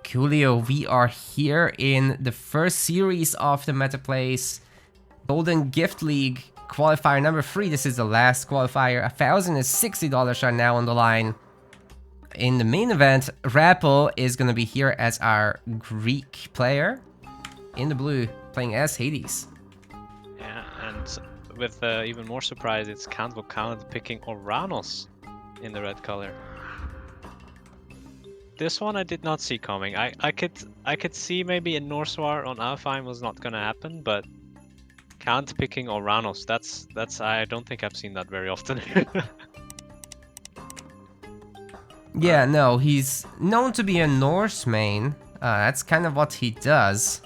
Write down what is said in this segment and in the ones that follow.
Coolio, we are here in the first series of the Meta Plays Golden Gift League qualifier number 3. This is the last qualifier. $1,060 are now on the line. In the main event, Rapl is going to be here as our Greek player in the blue, playing as Hades. Yeah, and with even more surprise, it's CountVonCount picking Oranos in the red color. This one I did not see coming. I could see maybe a Norswar on Alfheim was not gonna happen, but Count picking Oranos, that's I don't think I've seen that very often. Yeah, no, he's known to be a Norse main. That's kind of what he does.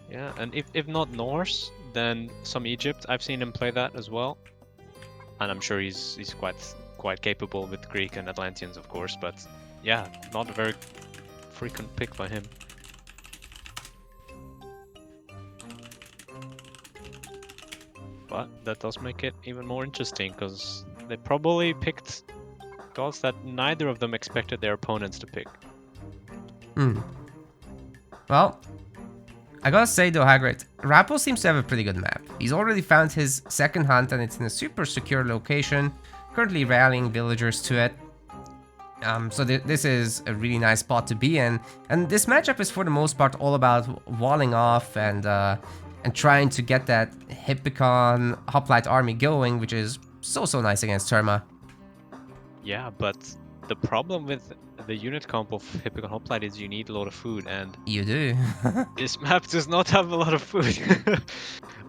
Yeah, and if not Norse, then some Egypt. I've seen him play that as well, and I'm sure he's quite capable with Greek and Atlanteans, of course. But yeah, not a very frequent pick by him. But that does make it even more interesting, because they probably picked gods that neither of them expected their opponents to pick. Well, I gotta say though, Hagrid, Rapl seems to have a pretty good map. He's already found his second hunt and it's in a super secure location, currently rallying villagers to it. So this is a really nice spot to be in, and this matchup is for the most part all about walling off and trying to get that Hippicon Hoplite army going, which is so nice against Terma. Yeah, but the problem with the unit comp of Hippicon Hoplite is you need a lot of food, and You do. this map does not have a lot of food.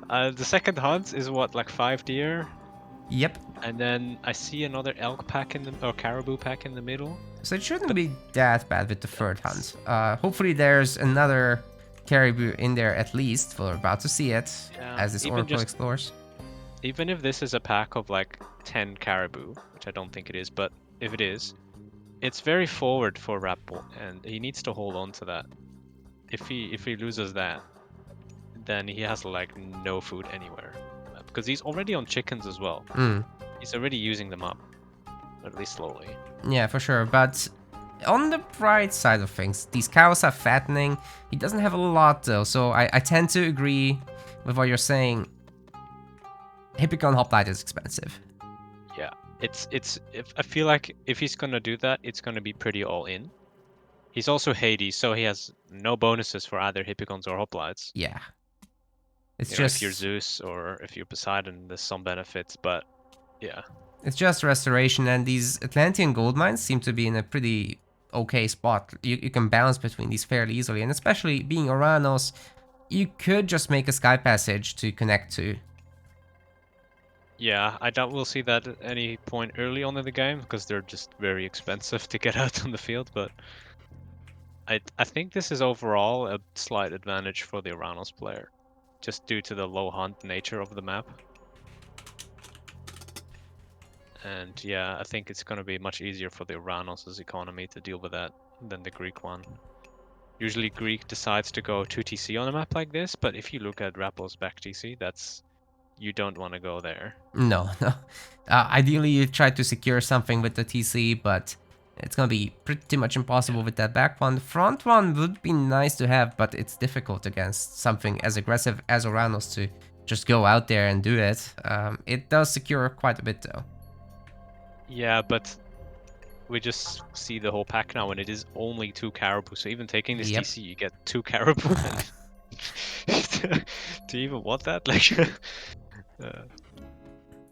The second hunt is what, like 5 deer? Yep. And then I see another elk pack or caribou pack in the middle. So it shouldn't be that bad with the third hunt. Hopefully there's another caribou in there at least. We're about to see it as this Oracle explores. Even if this is a pack of like 10 caribou, which I don't think it is, but if it is, it's very forward for Rapl, and he needs to hold on to that. If he loses that, then he has like no food anywhere, because he's already on chickens as well. He's already using them up, at least slowly. Yeah, for sure. But on the bright side of things, these cows are fattening. He doesn't have a lot though, so I tend to agree with what you're saying. Hippicon Hoplite is expensive. Yeah, I feel like if he's gonna do that, it's gonna be pretty all in. He's also Hades, so he has no bonuses for either Hippicons or Hoplites. Yeah. It's just if you're Zeus or if you're Poseidon, there's some benefits, but yeah. It's just restoration, and these Atlantean gold mines seem to be in a pretty okay spot. You can bounce between these fairly easily, and especially being Oranos, you could just make a sky passage to connect to. Yeah, I doubt we'll see that at any point early on in the game, because they're just very expensive to get out on the field, but I think this is overall a slight advantage for the Oranos player, just due to the low hunt nature of the map. And yeah, I think it's going to be much easier for the Oranos' economy to deal with that than the Greek one. Usually Greek decides to go 2TC on a map like this, but if you look at Rapl's back TC, you don't want to go there. No. Ideally, you try to secure something with the TC, but it's going to be pretty much impossible with that back one. The front one would be nice to have, but it's difficult against something as aggressive as Oranos to just go out there and do it. It does secure quite a bit though. Yeah, but we just see the whole pack now, and it is only 2 caribou. So even taking this TC, you get 2 caribou. Do you even want that? Like,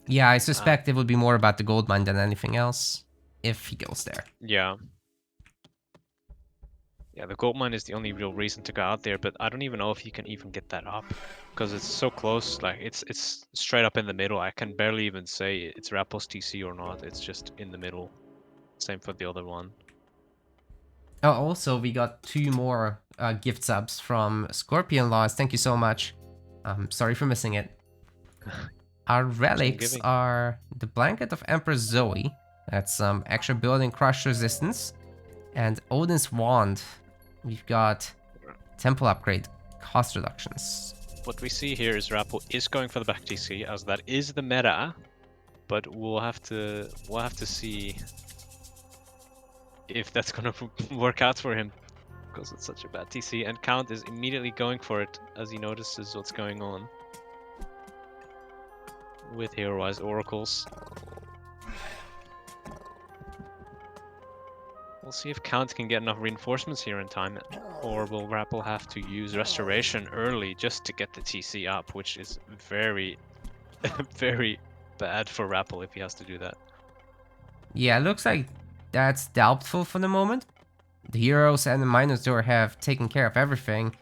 yeah, I suspect it would be more about the gold mine than anything else if he goes there. Yeah. Yeah, the gold mine is the only real reason to go out there, but I don't even know if you can even get that up, because it's so close. Like, it's straight up in the middle. I can barely even say it's Rapl's TC or not. It's just in the middle. Same for the other one. Oh, also we got 2 more gift subs from Scorpion Laws. Thank you so much. Sorry for missing it. Our relics are the Blanket of Empress Zoe. That's some extra building crush resistance. And Odin's Wand. We've got temple upgrade cost reductions. What we see here is Rapl is going for the back TC, as that is the meta, but we'll have to see if that's gonna work out for him, because it's such a bad TC, and Count is immediately going for it as he notices what's going on with Hero-Wise Oracles. We'll see if Count can get enough reinforcements here in time, or will Rapl have to use Restoration early just to get the TC up, which is very, very bad for Rapl if he has to do that. Yeah, it looks like that's doubtful for the moment. The heroes and the Minotaur have taken care of everything.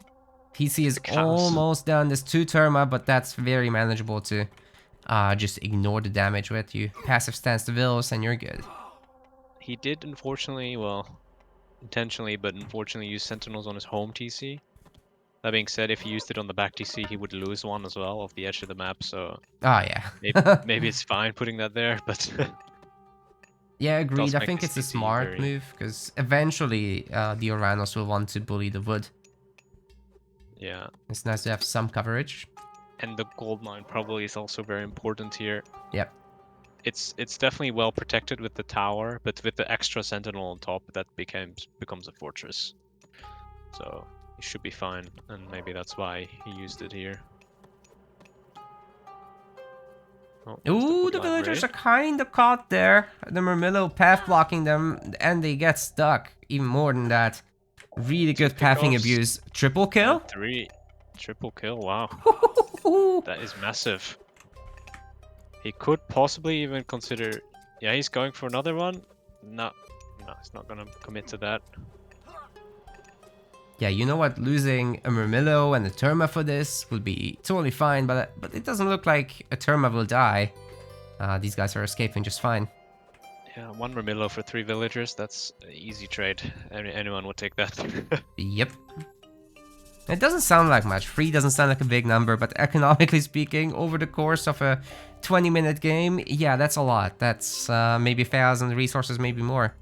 PC is almost done. There's 2 Terma, but that's very manageable to just ignore the damage with. You passive stance the Vills and you're good. He did, unfortunately, well, intentionally, but unfortunately use Sentinels on his home TC. That being said, if he used it on the back TC, he would lose one as well off the edge of the map, so Oh, yeah. maybe it's fine putting that there, but... Yeah, agreed. I make think this it's a TC smart very- move, because eventually the Oranos will want to bully the wood. Yeah, It's nice to have some coverage. and the gold mine probably is also very important here. Yep. It's definitely well protected with the tower, but with the extra sentinel on top, that becomes a fortress. So he should be fine, and maybe that's why he used it here. Oh, there's Ooh, the woodline villagers raid. are kind of caught there. The Murmillo path blocking them, and they get stuck. Even more than that. Really good pathing pickoffs. abuse. Triple kill? And 3 triple kill. Wow, that is massive. He could possibly even consider. Yeah, he's going for another one. No, he's not gonna commit to that. Yeah, you know what? Losing a Murmillo and a Terma for this would be totally fine, but it doesn't look like a Terma will die. These guys are escaping just fine. Yeah, 1 Remillo for 3 villagers. That's an easy trade. Anyone would take that. Yep. It doesn't sound like much. 3 doesn't sound like a big number, but economically speaking, over the course of a 20-minute game, yeah, that's a lot. That's maybe 1,000 resources, maybe more.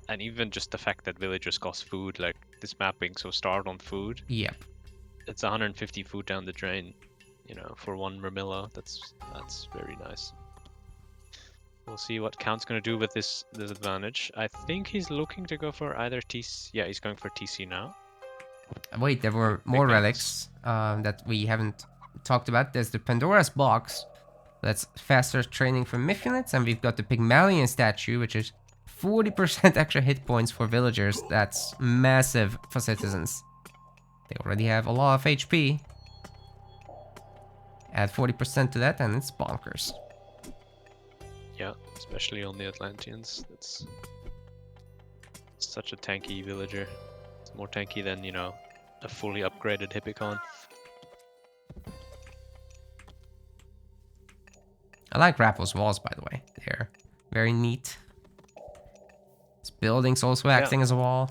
And even just the fact that villagers cost food, like this map being so starved on food. Yep. It's 150 food down the drain, you know, for 1 Remillo. That's very nice. We'll see what Count's gonna do with this advantage. I think he's looking to go for either TC. Yeah, he's going for TC now. Wait, there were more relics that we haven't talked about. There's the Pandora's Box. That's faster training for Myth units. And we've got the Pygmalion statue, which is 40% extra hit points for villagers. That's massive for citizens. They already have a lot of HP. Add 40% to that and it's bonkers. Yeah, especially on the Atlanteans. That's such a tanky villager. It's more tanky than, you know, a fully upgraded Hippicon. I like Rapl's walls, by the way. They're very neat. This building's also acting as a wall.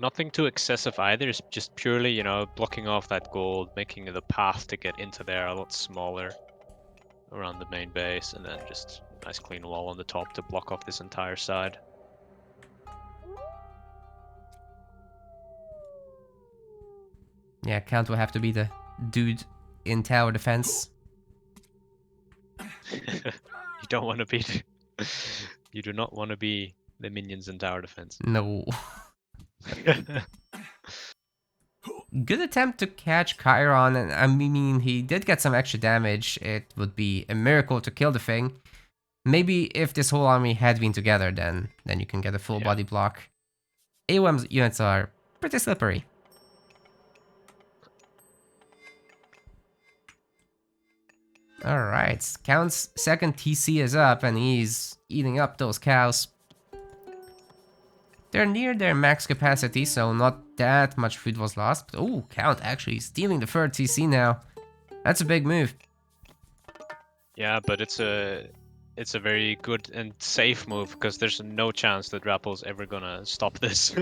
Nothing too excessive either. It's just purely, you know, blocking off that gold, making the path to get into there a lot smaller around the main base, and then just a nice clean wall on the top to block off this entire side. Yeah, Count will have to be the dude in tower defense. You don't want to be... You do not want to be the minions in tower defense. No. Good attempt to catch Chiron, and I mean, he did get some extra damage. It would be a miracle to kill the thing. Maybe if this whole army had been together, then you can get a full body block. AOM's units are pretty slippery. Alright, Count's second TC is up, and he's eating up those cows. They're near their max capacity, so not that much food was lost. But oh, Count actually stealing the third TC now. That's a big move. Yeah, but it's a very good and safe move, because there's no chance that Rappel's ever gonna stop this.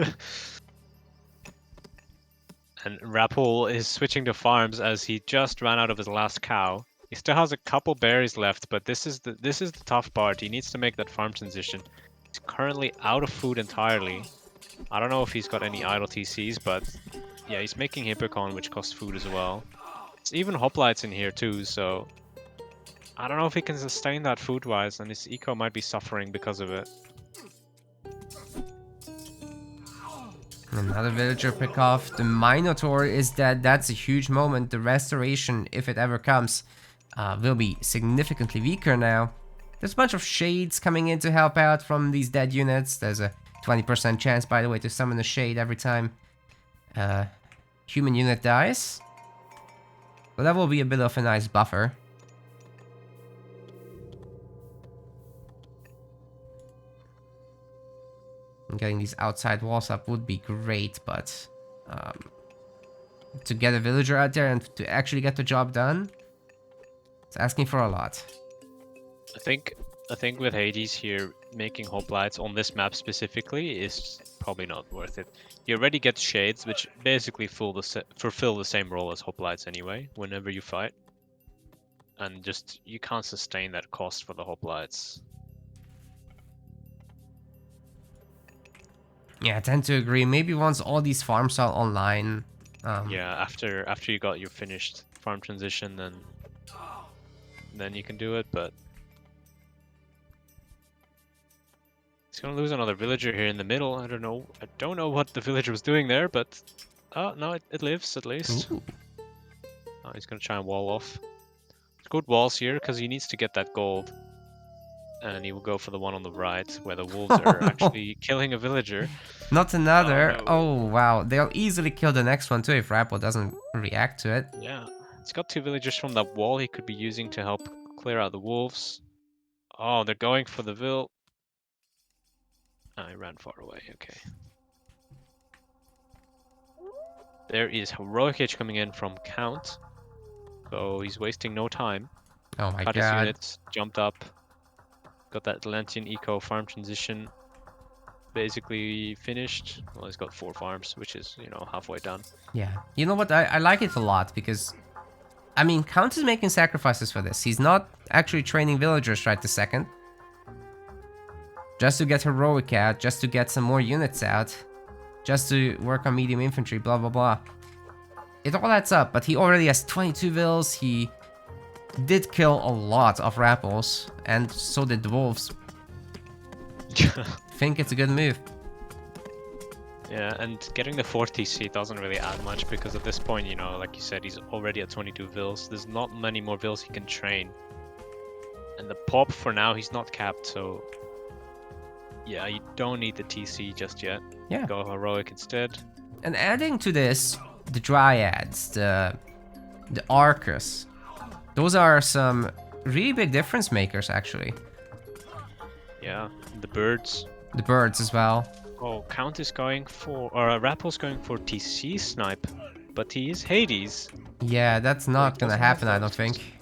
And Rapl is switching to farms as he just ran out of his last cow. He still has a couple berries left, but this is the tough part. He needs to make that farm transition. He's currently out of food entirely. I don't know if he's got any idle TCs, but yeah, he's making Hippicon, which costs food as well. It's even hoplites in here too, so I don't know if he can sustain that food-wise, and his eco might be suffering because of it. Another villager pick off. The Minotaur is dead. That's a huge moment. The restoration, if it ever comes, will be significantly weaker now. There's a bunch of shades coming in to help out from these dead units. There's a 20% chance, by the way, to summon a shade every time human unit dies. So that will be a bit of a nice buffer. And getting these outside walls up would be great, but to get a villager out there and to actually get the job done, it's asking for a lot. I think with Hades here, making hoplites on this map specifically is probably not worth it. You already get shades, which basically fulfill the same role as hoplites anyway, whenever you fight. And just, you can't sustain that cost for the hoplites. Yeah, I tend to agree. Maybe once all these farms are online. Yeah, after you got your finished farm transition, then you can do it, but he's gonna lose another villager here in the middle. I don't know what the villager was doing there, but oh no, it lives at least. Ooh. Oh, he's gonna try and wall off. It's good walls here because he needs to get that gold, and he will go for the one on the right where the wolves are actually killing a villager. Not another. Oh, no. Oh wow, they'll easily kill the next one too if Rapl doesn't react to it. Yeah, he's got 2 villagers from that wall he could be using to help clear out the wolves. Oh, they're going for the vill. I ran far away, okay. There is Heroic Age coming in from Count. So he's wasting no time. Oh my Cut his god. units, jumped up. Got that Atlantean eco farm transition basically finished. Well, he's got 4 farms, which is, you know, halfway done. Yeah. You know what? I like it a lot because, I mean, Count is making sacrifices for this. He's not actually training villagers right this second. Just to get Heroic out, just to get some more units out, just to work on medium infantry, blah, blah, blah. It all adds up, but he already has 22 vills. He did kill a lot of Rapls, and so did the wolves. Think it's a good move. Yeah, and getting the 4 TC doesn't really add much because at this point, you know, like you said, he's already at 22 vills. There's not many more vills he can train. And the pop, for now, he's not capped, so yeah, you don't need the TC just yet. Yeah. Go Heroic instead. And adding to this, the Dryads, the Arcus, those are some really big difference makers, actually. Yeah, the birds. The birds as well. Oh, Count is going for, or Rapple's going for TC snipe, but he is Hades. Yeah, that's not gonna happen, I don't think.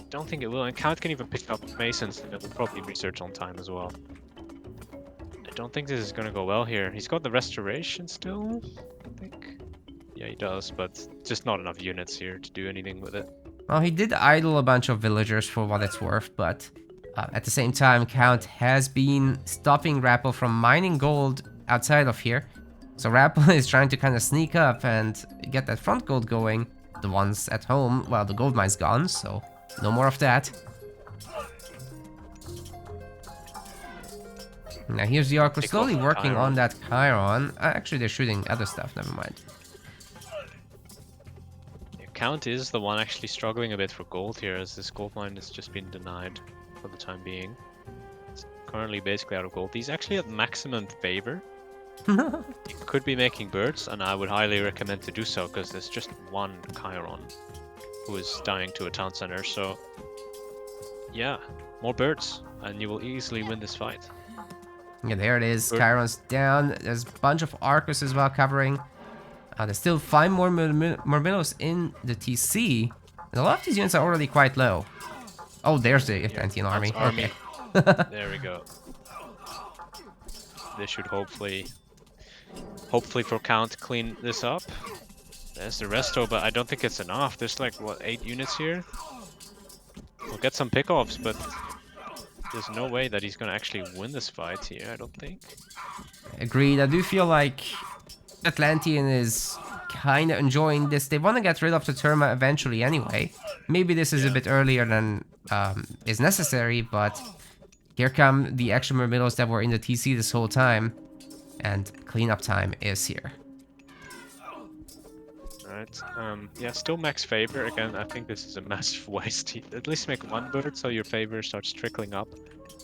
Don't think it will, and Count can even pick up Masons, and it will probably research on time as well. I don't think this is gonna go well here. He's got the restoration still, I think. Yeah, he does, but just not enough units here to do anything with it. Well, he did idle a bunch of villagers for what it's worth, but at the same time, Count has been stopping Rapl from mining gold outside of here. So Rapl is trying to kind of sneak up and get that front gold going. The ones at home, well, the gold mine's gone, so no more of that. Now here's the Arc. We're slowly working on that Chiron. Actually, they're shooting other stuff, never mind. Count is the one actually struggling a bit for gold here, as this gold mine has just been denied for the time being. It's currently basically out of gold. He's actually at maximum favor. He could be making birds, and I would highly recommend to do so, because there's just one Chiron who is dying to a town center, so yeah, more birds, and you will easily win this fight. Yeah, there it is. Chiron's down. There's a bunch of Arcus as well covering. There's still 5 more Murmillos in the TC. And a lot of these units are already quite low. Oh, there's the Atlantean army. Okay. There we go. This should hopefully for Count clean this up. There's the resto, but I don't think it's enough. There's like, what, 8 units here? We'll get some pickoffs, but there's no way that he's gonna actually win this fight here, I don't think. Agreed. I do feel like Atlantean is kind of enjoying this. They want to get rid of the Terma eventually anyway. Maybe this is a bit earlier than is necessary, but here come the extra Murmillos that were in the TC this whole time. And cleanup time is here. Alright, yeah, still max favor. Again, I think this is a massive waste. At least make one bird so your favor starts trickling up.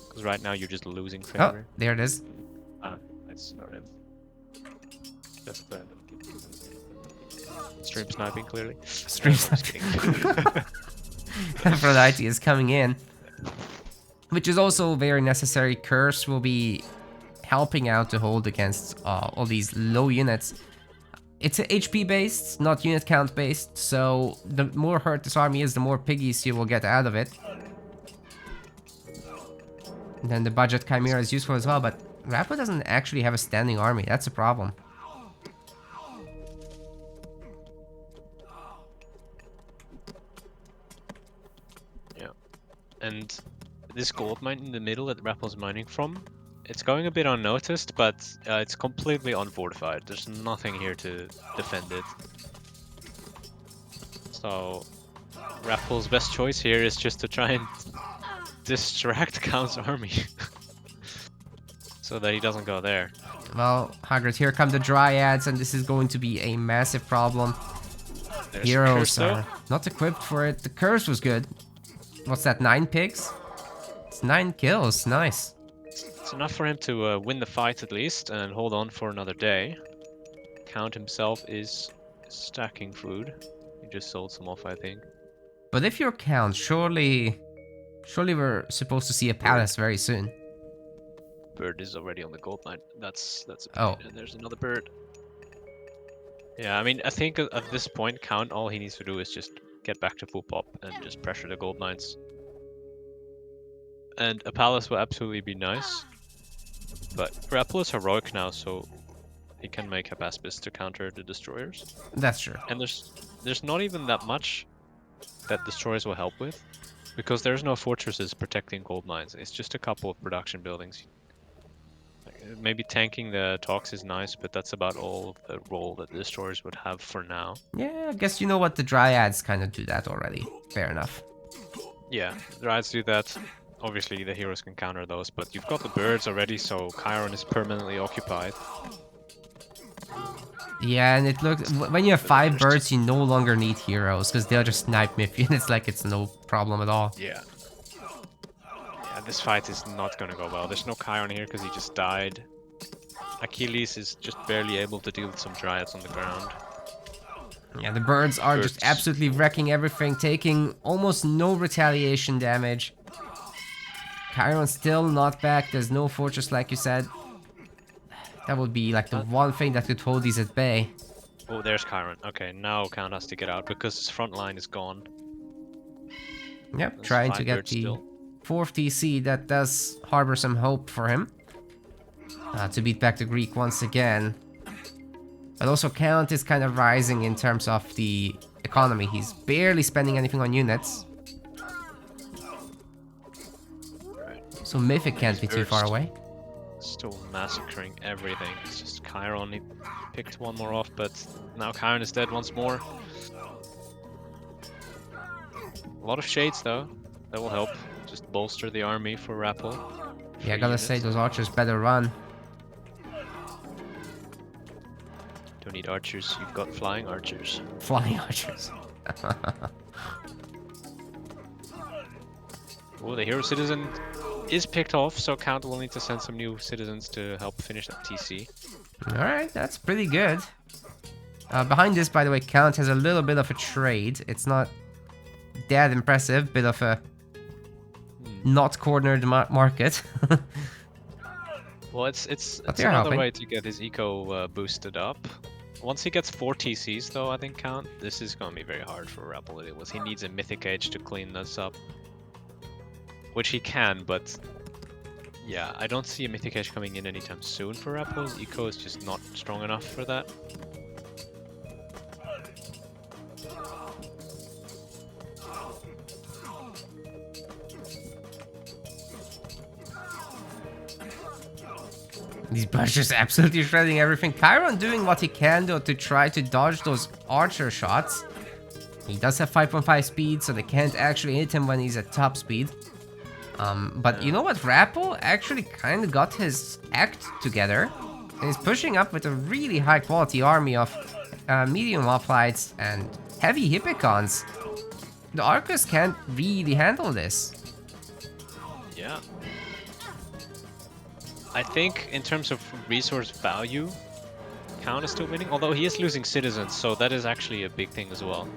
Because right now you're just losing Oh, favor. there it is. Ah, that's not him. Just stream sniping, clearly. Stream sniping. Aphrodite is coming in. Which is also very necessary. Curse will be helping out to hold against all these low units. It's HP based, not unit count based, so the more hurt this army is, the more piggies you will get out of it. And then the budget Chimera is useful as well, but Rapl doesn't actually have a standing army, that's a problem. Yeah, and this gold mine in the middle that Rapl's mining from, it's going a bit unnoticed, but it's completely unfortified. There's nothing here to defend it. So Rapl's best choice here is just to try and distract Count's army. So that he doesn't go there. Well, Hagrid, here come the Dryads, and this is going to be a massive problem. There's Heroes Curse, though. are not equipped for it. The curse was good. What's that, 9 pigs? It's 9 kills, nice. It's enough for him to win the fight at least and hold on for another day. Count himself is stacking food. He just sold some off, I think. But if you're Count, surely we're supposed to see a palace very soon. Bird is already on the gold mine. That's a Oh. and there's another bird. Yeah, I mean, I think at this point, Count, all he needs to do is just get back to full pop and just pressure the gold mines. And a palace will absolutely be nice. But Rapl is heroic now, so he can make Hypaspis to counter the destroyers. That's true. And there's not even that much that destroyers will help with, because there's no fortresses protecting gold mines. It's just a couple of production buildings. Maybe tanking the talks is nice, but that's about all the role that the destroyers would have for now. Yeah, I guess you know what, the Dryads kind of do that already. Fair enough. Yeah, the Riots do that. Obviously, the heroes can counter those, but you've got the birds already, so Chiron is permanently occupied. Yeah, and it looks, when you have 5 birds, you no longer need heroes, because they'll just snipe Myth units like it's no problem at all. Yeah. Yeah, this fight is not gonna go well. There's no Chiron here because he just died. Achilles is just barely able to deal with some Dryads on the ground. Yeah, the birds are just absolutely wrecking everything, taking almost no retaliation damage. Chiron's still not back, there's no fortress like you said. That would be like the one thing that could hold these at bay. Oh, there's Chiron. Okay, now Count has to get out because his front line is gone. Yep, There's trying 5 to get birds the still. 4th TC, that does harbor some hope for him. To beat back the Greek once again. But also Count is kind of rising in terms of the economy. He's barely spending anything on units. So Mythic can't be too far away. Still massacring everything. It's just Chiron. He picked one more off, but now Chiron is dead once more. A lot of shades though. That will help. Just bolster the army for Rapl. Yeah, I gotta say, those archers better run. Don't need archers, you've got flying archers. Flying archers. Oh, the hero citizen is picked off, so Count will need to send some new citizens to help finish that TC. Alright, that's pretty good. Behind this, by the way, Count has a little bit of a trade. It's not that impressive, bit of a not cornered market. Well, it's they're another helping. way to get his eco boosted up. Once he gets 4 TCs though, I think Count, this is going to be very hard for Rapl. He needs a Mythic Age to clean this up. Which he can, but yeah, I don't see a Mythic Age coming in anytime soon for Rapl. His eco is just not strong enough for that. These birds just absolutely shredding everything. Chiron doing what he can though to try to dodge those archer shots. He does have 5.5 speed, so they can't actually hit him when he's at top speed. But you know what? Rapl actually kind of got his act together. And he's pushing up with a really high quality army of medium hoplites and heavy hippicons. The Arcus can't really handle this. Yeah. I think in terms of resource value, Count is still winning, although he is losing citizens, so that is actually a big thing as well.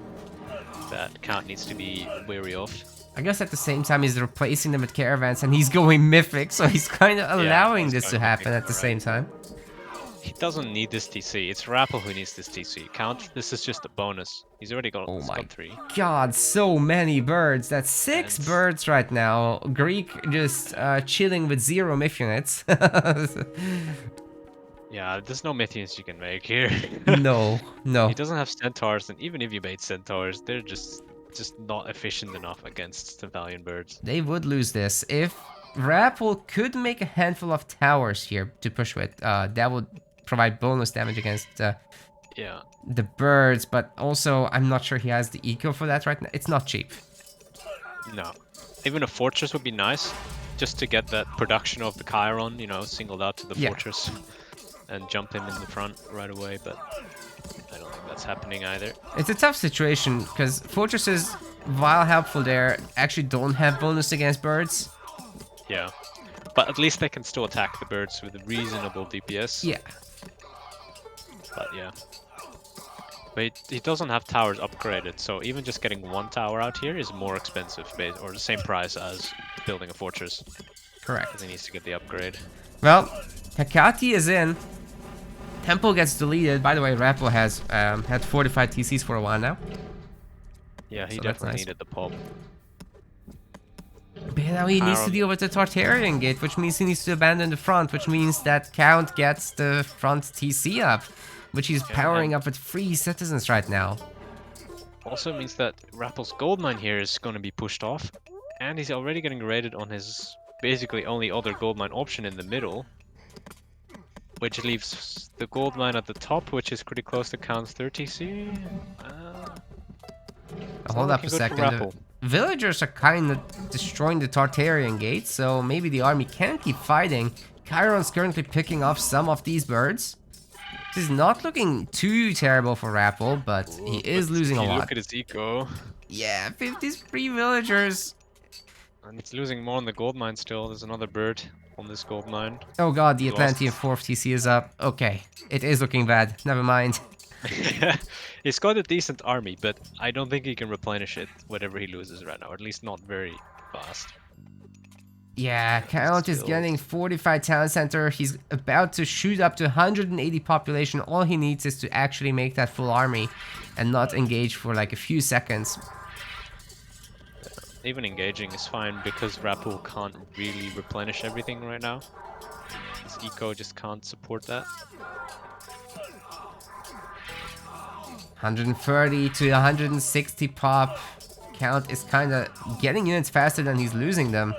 That Count needs to be wary of. I guess at the same time he's replacing them with caravans and he's going mythic, so he's kind of allowing this to happen at the same time. He doesn't need this TC. It's Rapl who needs this TC. Count, this is just a bonus. He's already got, Oh my 3. God, so many birds. That's 6 birds right now. Greek just chilling with 0 myth units. Yeah, there's no myth units you can make here. No. He doesn't have centaurs, and even if you made centaurs, they're just not efficient enough against the Valiant birds. They would lose this. If Rapl could make a handful of towers here to push with, that would provide bonus damage against the birds, but also I'm not sure he has the eco for that right now. It's not cheap. No. Even a fortress would be nice, just to get that production of the Chiron, you know, singled out to the fortress and jump him in the front right away, but I don't think that's happening either. It's a tough situation, because fortresses, while helpful there, actually don't have bonus against birds. Yeah. But at least they can still attack the birds with a reasonable DPS. Yeah. But yeah. But he doesn't have towers upgraded, so even just getting 1 tower out here is more expensive, or the same price as building a fortress. Correct. Because he needs to get the upgrade. Well, Hecate is in. Temple gets deleted. By the way, Rapl has had fortified TCs for a while now. Yeah, he So definitely needed the pop. But now he needs to deal with the Tartarian gate, which means he needs to abandon the front, which means that Count gets the front TC up, which he's powering up with 3 citizens right now. Also means that Rapl's gold mine here is going to be pushed off, and he's already getting raided on his basically only other gold mine option in the middle, which leaves the gold mine at the top, which is pretty close to Count's 30C. Hold up a second. The villagers are kind of destroying the Tartarian gate, so maybe the army can keep fighting. Chiron's currently picking off some of these birds. This is not looking too terrible for Rapl, but he is losing a lot. Look at his eco. Yeah, 53 villagers. And it's losing more on the gold mine still. There's another bird on this gold mine. Oh god, the Atlantean 4th TC is up. Okay, it is looking bad. Never mind. He's got a decent army, but I don't think he can replenish it whatever he loses right now, or at least not very fast. Yeah, Count is getting 45 town center. He's about to shoot up to 180 population. All he needs is to actually make that full army and not engage for like a few seconds. Even engaging is fine because Rapl can't really replenish everything right now. His eco just can't support that. 130 to 160 pop. Count is kind of getting units faster than he's losing them.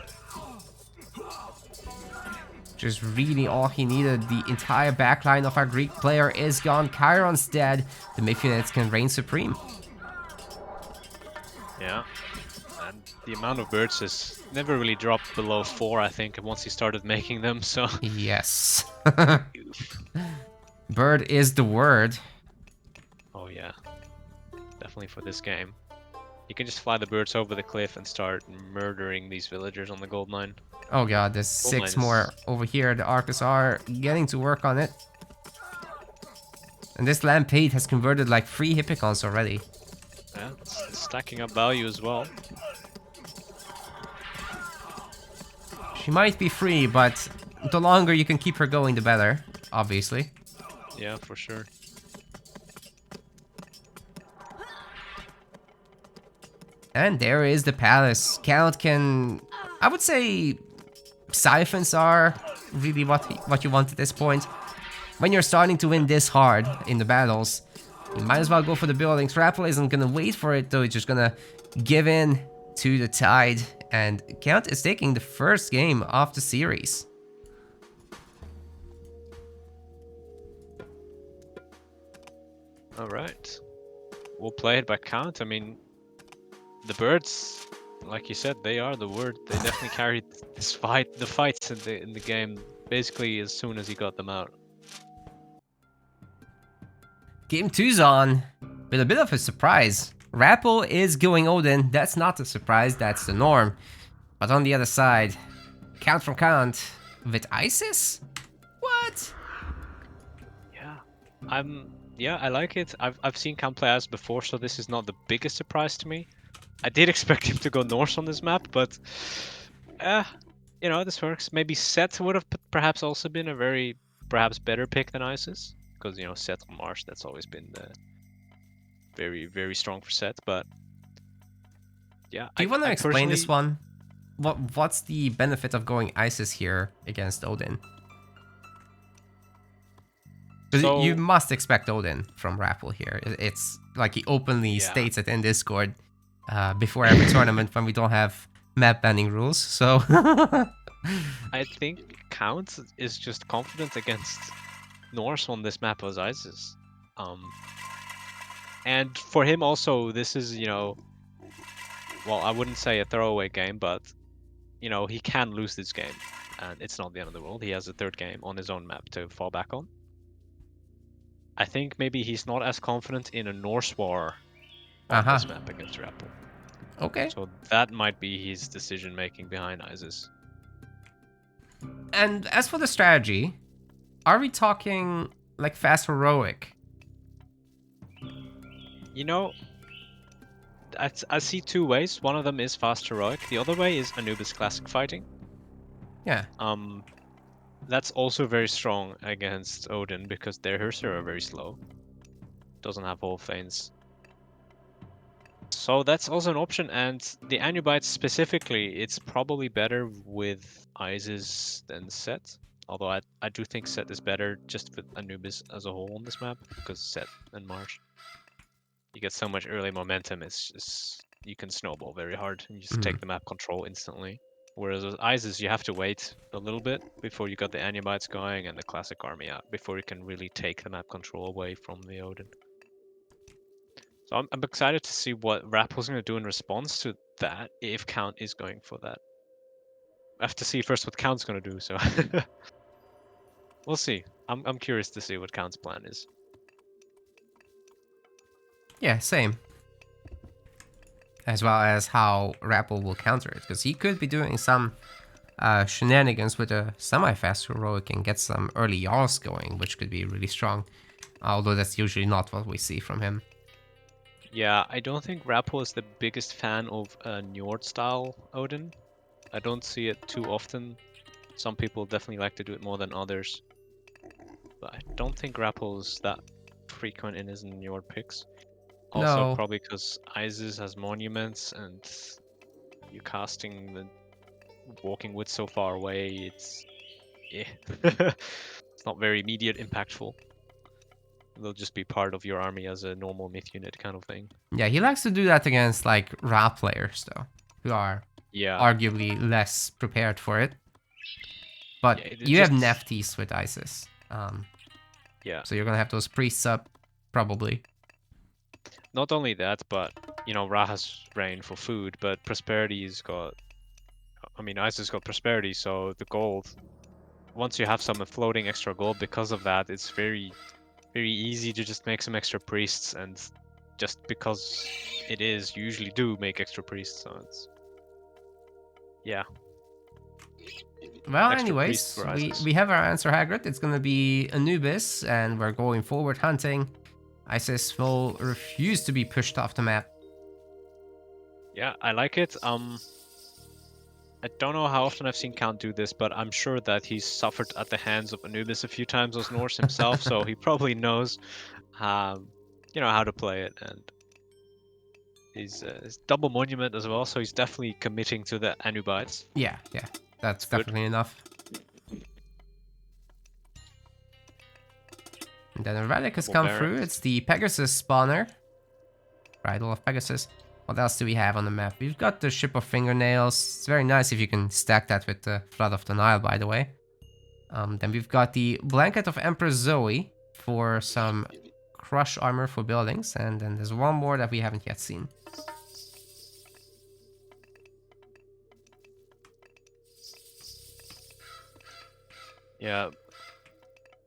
Just really all he needed. The entire backline of our Greek player is gone. Chiron's dead. The myth units can reign supreme. Yeah. And the amount of birds has never really dropped below 4, I think, once he started making them, so... Yes. Bird is the word. Oh yeah. Definitely for this game. You can just fly the birds over the cliff and start murdering these villagers on the gold mine. Oh god, there's 6 more over here. The Arcus are getting to work on it. And this Lampade has converted like 3 hippicons already. Yeah, it's stacking up value as well. She might be free, but the longer you can keep her going, the better, obviously. Yeah, for sure. And there is the palace. Count can, I would say, siphons are really what you want at this point. When you're starting to win this hard in the battles, you might as well go for the buildings. Rapl isn't gonna wait for it though, he's just gonna give in to the tide. And Count is taking the first game of the series. Alright. We'll play it by Count. I mean, the birds, like you said, they are the word. They definitely carried the fights in the game basically as soon as he got them out. Game 2's on with a bit of a surprise. Rapl is going Odin. That's not a surprise, that's the norm. But on the other side, CountVonCount with Isis? What? Yeah, yeah, I like it. I've seen Count play as before, so this is not the biggest surprise to me. I did expect him to go Norse on this map, but you know, this works. Maybe Set would have perhaps also been a perhaps better pick than Isis, because you know Set on Marsh, that's always been very strong for Set. But yeah, Do you want to I explain this personally, one? What's the benefit of going Isis here against Odin? Because you so must expect Odin from Rapl here. It's like he openly yeah, states it in Discord before every tournament when we don't have map banning rules. So I think Count is just confident against Norse on this map as Isis. Um, and for him also, this is, you know, well, I wouldn't say a throwaway game, but you know, he can lose this game, and it's not the end of the world. He has a third game on his own map to fall back on. I think maybe he's not as confident in a Norse war on this map against Rapl. okay. So that might be his decision making behind Isis. And as for the strategy, are we talking like fast heroic? You know, I see two ways. One of them is fast heroic. The other way is Anubis classic fighting. Yeah. That's also very strong against Odin because their Herser are very slow. Doesn't have whole feigns. So that's also an option, and the Anubites specifically, it's probably better with Isis than Set. Although I do think Set is better just with Anubis as a whole on this map, because Set and Marsh, you get so much early momentum, it's just, you can snowball very hard, and you just take the map control instantly. Whereas with Isis, you have to wait a little bit before you got the Anubites going and the classic army out, before you can really take the map control away from the Odin. So I'm excited to see what Rapple's going to do in response to that, if Count is going for that. I have to see first what Count's going to do, so we'll see. I'm curious to see what Count's plan is. Yeah, same. As well as how Rapl will counter it, because he could be doing some shenanigans with a semi-fast heroic and get some early Jarls going, which could be really strong. Although that's usually not what we see from him. Yeah, I don't think Rapple is the biggest fan of Njord style Odin. I don't see it too often. Some people definitely like to do it more than others. But I don't think Rapple is that frequent in his Njord picks. Also, No. probably because Isis has monuments and you casting the walking wood so far away, it's yeah, it's not very immediate impactful. They'll just be part of your army as a normal myth unit kind of thing. Yeah, he likes to do that against like Ra players though, who are Yeah, arguably less prepared for it. But yeah, it you have just Neftis with Isis. yeah. So you're gonna have those priests up, probably. Not only that, but you know, Ra has rain for food, but Prosperity's got. I mean, Isis got Prosperity, so the gold. Once you have some floating extra gold because of that, it's very easy to just make some extra priests, and just because it is, you usually do make extra priests, so it's yeah. Well, Extra priest anyways, for Isis. we have our answer, Hagrid. It's gonna be Anubis, and we're going forward hunting. Isis will refuse to be pushed off the map. Yeah, I like it. I don't know how often I've seen Count do this, but I'm sure that he's suffered at the hands of Anubis a few times as Norse himself, so he probably knows, you know, how to play it, and he's double monument as well, so he's definitely committing to the Anubites. Yeah, that's It's good. definitely enough. And then a relic has Double come Baron. through. It's the Pegasus spawner. Idol of Pegasus. What else do we have on the map? We've got the Ship of Fingernails. It's very nice if you can stack that with the Flood of the Nile, by the way. Then we've got the Blanket of Empress Zoe for some crush armor for buildings. And then there's one more that we haven't yet seen. Yeah.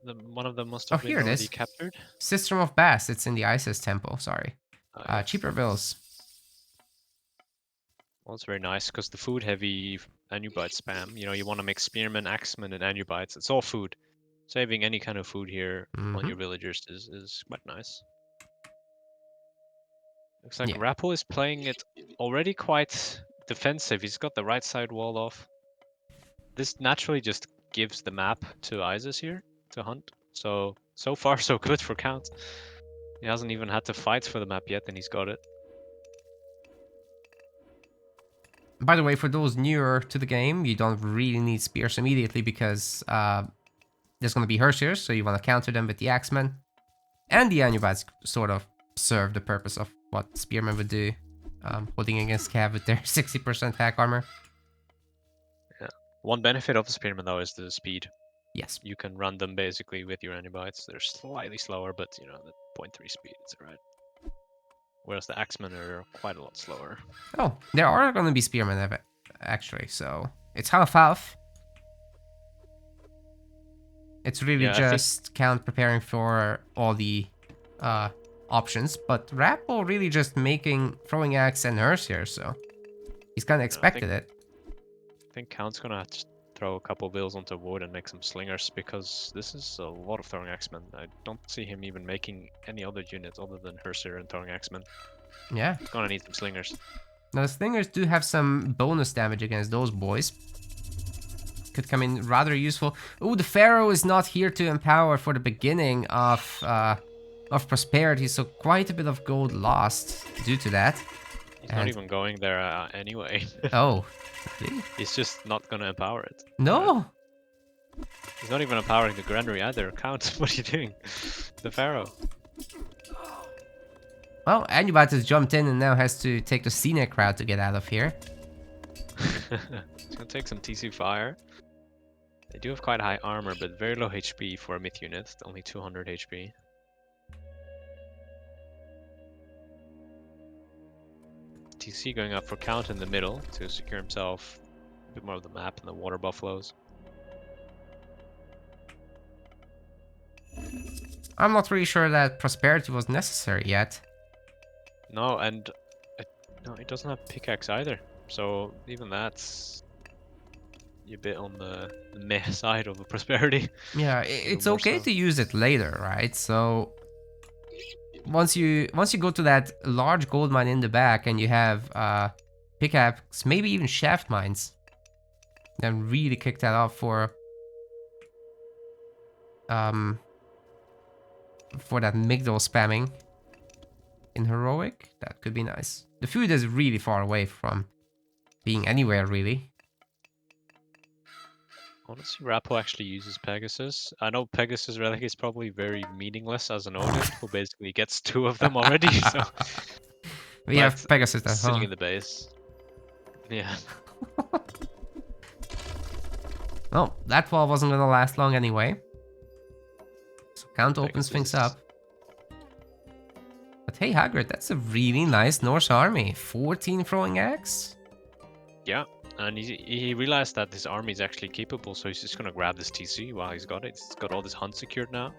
One of them must Oh, have been here it already is. captured. System of Bass. It's in the Isis Temple. Sorry. Yes. Cheaper bills. Well, it's very nice because the food heavy Anubite spam, you know, you want to make Spearman, Axeman, and Anubites. It's all food. Saving any kind of food here on your villagers is quite nice. Looks like Yeah. Rapl is playing it already quite defensive. He's got the right side walled off. This naturally just gives the map to Isis here to hunt. So far so good for Count. He hasn't even had to fight for the map yet, and he's got it. By the way, for those newer to the game, you don't really need spears immediately because there's going to be Hersiers, so you want to counter them with the Axemen. And the Anubites sort of serve the purpose of what Spearmen would do, holding against Cav with their 60% hack armor. Yeah. One benefit of the Spearman though is the speed. Yes. You can run them basically with your Anubites. They're slightly slower, but you know, the 0.3 speed is alright. Whereas the Axemen are quite a lot slower. Oh, there are going to be Spearmen actually, so it's half-half. It's really just Count preparing for all the options, but Rapl really just making throwing axe and Hearse here, so he's kind of expected it. I think Count's gonna have to throw a couple bills onto wood and make some slingers because this is a lot of throwing axemen. I don't see him even making any other units other than Hersier and throwing axemen. Yeah. He's gonna need some slingers. Now the slingers do have some bonus damage against those boys. Could come in rather useful. Oh, the Pharaoh is not here to empower for the beginning of prosperity, so quite a bit of gold lost due to that. He's not even going there anyway. Oh. He's just not gonna empower it. No! He's not even empowering the granary either. Count, what are you doing? The Pharaoh. Well, Anubite has jumped in and now has to take the scenic route to get out of here. He's gonna take some TC fire. They do have quite high armor, but very low HP for a myth unit. Only 200 HP. TC going up for Count in the middle to secure himself a bit more of the map and the water buffaloes. I'm not really sure that prosperity was necessary yet. No, and no, he doesn't have pickaxe either. So even that's a bit on the meh side of the prosperity. Yeah, it's okay to use it later, right? So once you go to that large gold mine in the back and you have pickaxe, maybe even shaft mines, then really kick that off for that Migdal spamming in heroic. That could be nice. The food is really far away from being anywhere really. Honestly, Rapl actually uses Pegasus. I know Pegasus Relic is probably very meaningless as an Odin, who basically gets 2 of them already. So we have Pegasus at sitting home. in the base. Yeah. Well, that wall wasn't gonna last long anyway. So Count opens things up. But hey, Hagrid, that's a really nice Norse army. 14 throwing axe. Yeah. And he realized that his army is actually capable, so he's just gonna grab this TC while he's got it. He's got all this hunt secured now.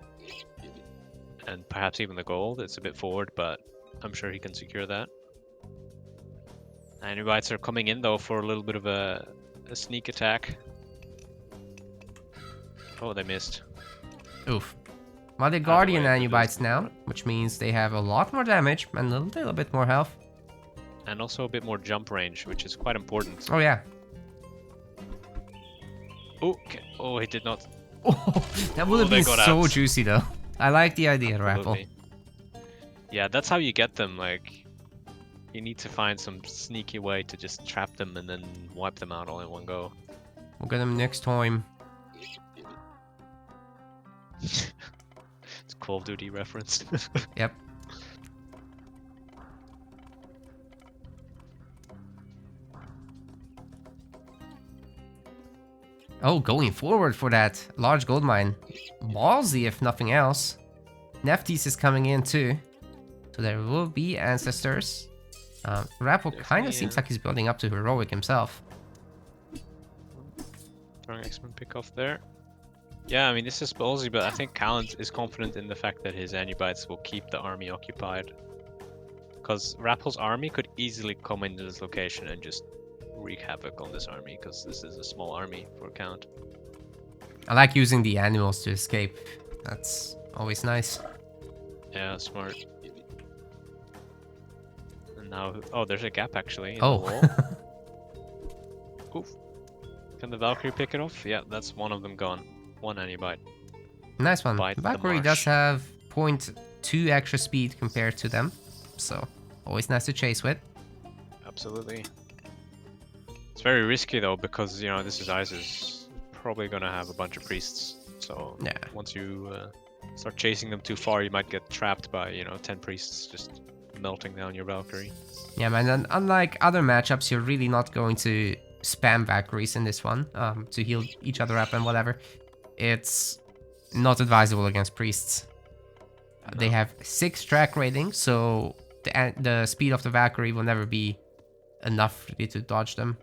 And perhaps even the gold. It's a bit forward, but I'm sure he can secure that. Anubites are coming in though for a little bit of a sneak attack. Oh, they missed. Oof. Well, they're Guardian Anubites now, which means they have a lot more damage and a little bit more health. And also a bit more jump range, which is quite important. Oh, yeah. Okay. Oh, he did not. Oh, that would have been so juicy, though. I like the idea, Rapl. Yeah, that's how you get them. Like, you need to find some sneaky way to just trap them and then wipe them out all in one go. We'll get them next time. It's Call of Duty reference. Yep. Oh, going forward for that large gold mine. Ballsy, if nothing else. Nephthys is coming in too. So there will be ancestors. Rapl kind of seems like he's building up to heroic himself. Throwing X-Men pick off there. Yeah, I mean, this is ballsy, but I think Count is confident in the fact that his Anubites will keep the army occupied. Because Rapl's army could easily come into this location and just wreak havoc on this army, because this is a small army for Count. I like using the animals to escape. That's always nice. Yeah, smart. And now, oh, there's a gap actually in the Oh. wall. Oof. Can the Valkyrie pick it off? Yeah, that's one of them gone. One Anubite. Nice one. Bite the Valkyrie does marsh. have 0.2 extra speed compared to them. So, always nice to chase with. Absolutely. It's very risky though, because, you know, this is Isis. Probably gonna have a bunch of priests. So, Yeah. once you start chasing them too far, you might get trapped by, you know, 10 priests just melting down your Valkyrie. Yeah, man, and unlike other matchups, you're really not going to spam Valkyries in this one to heal each other up and whatever. It's not advisable against priests. They have 6 track rating, so the speed of the Valkyrie will never be enough for you to dodge them.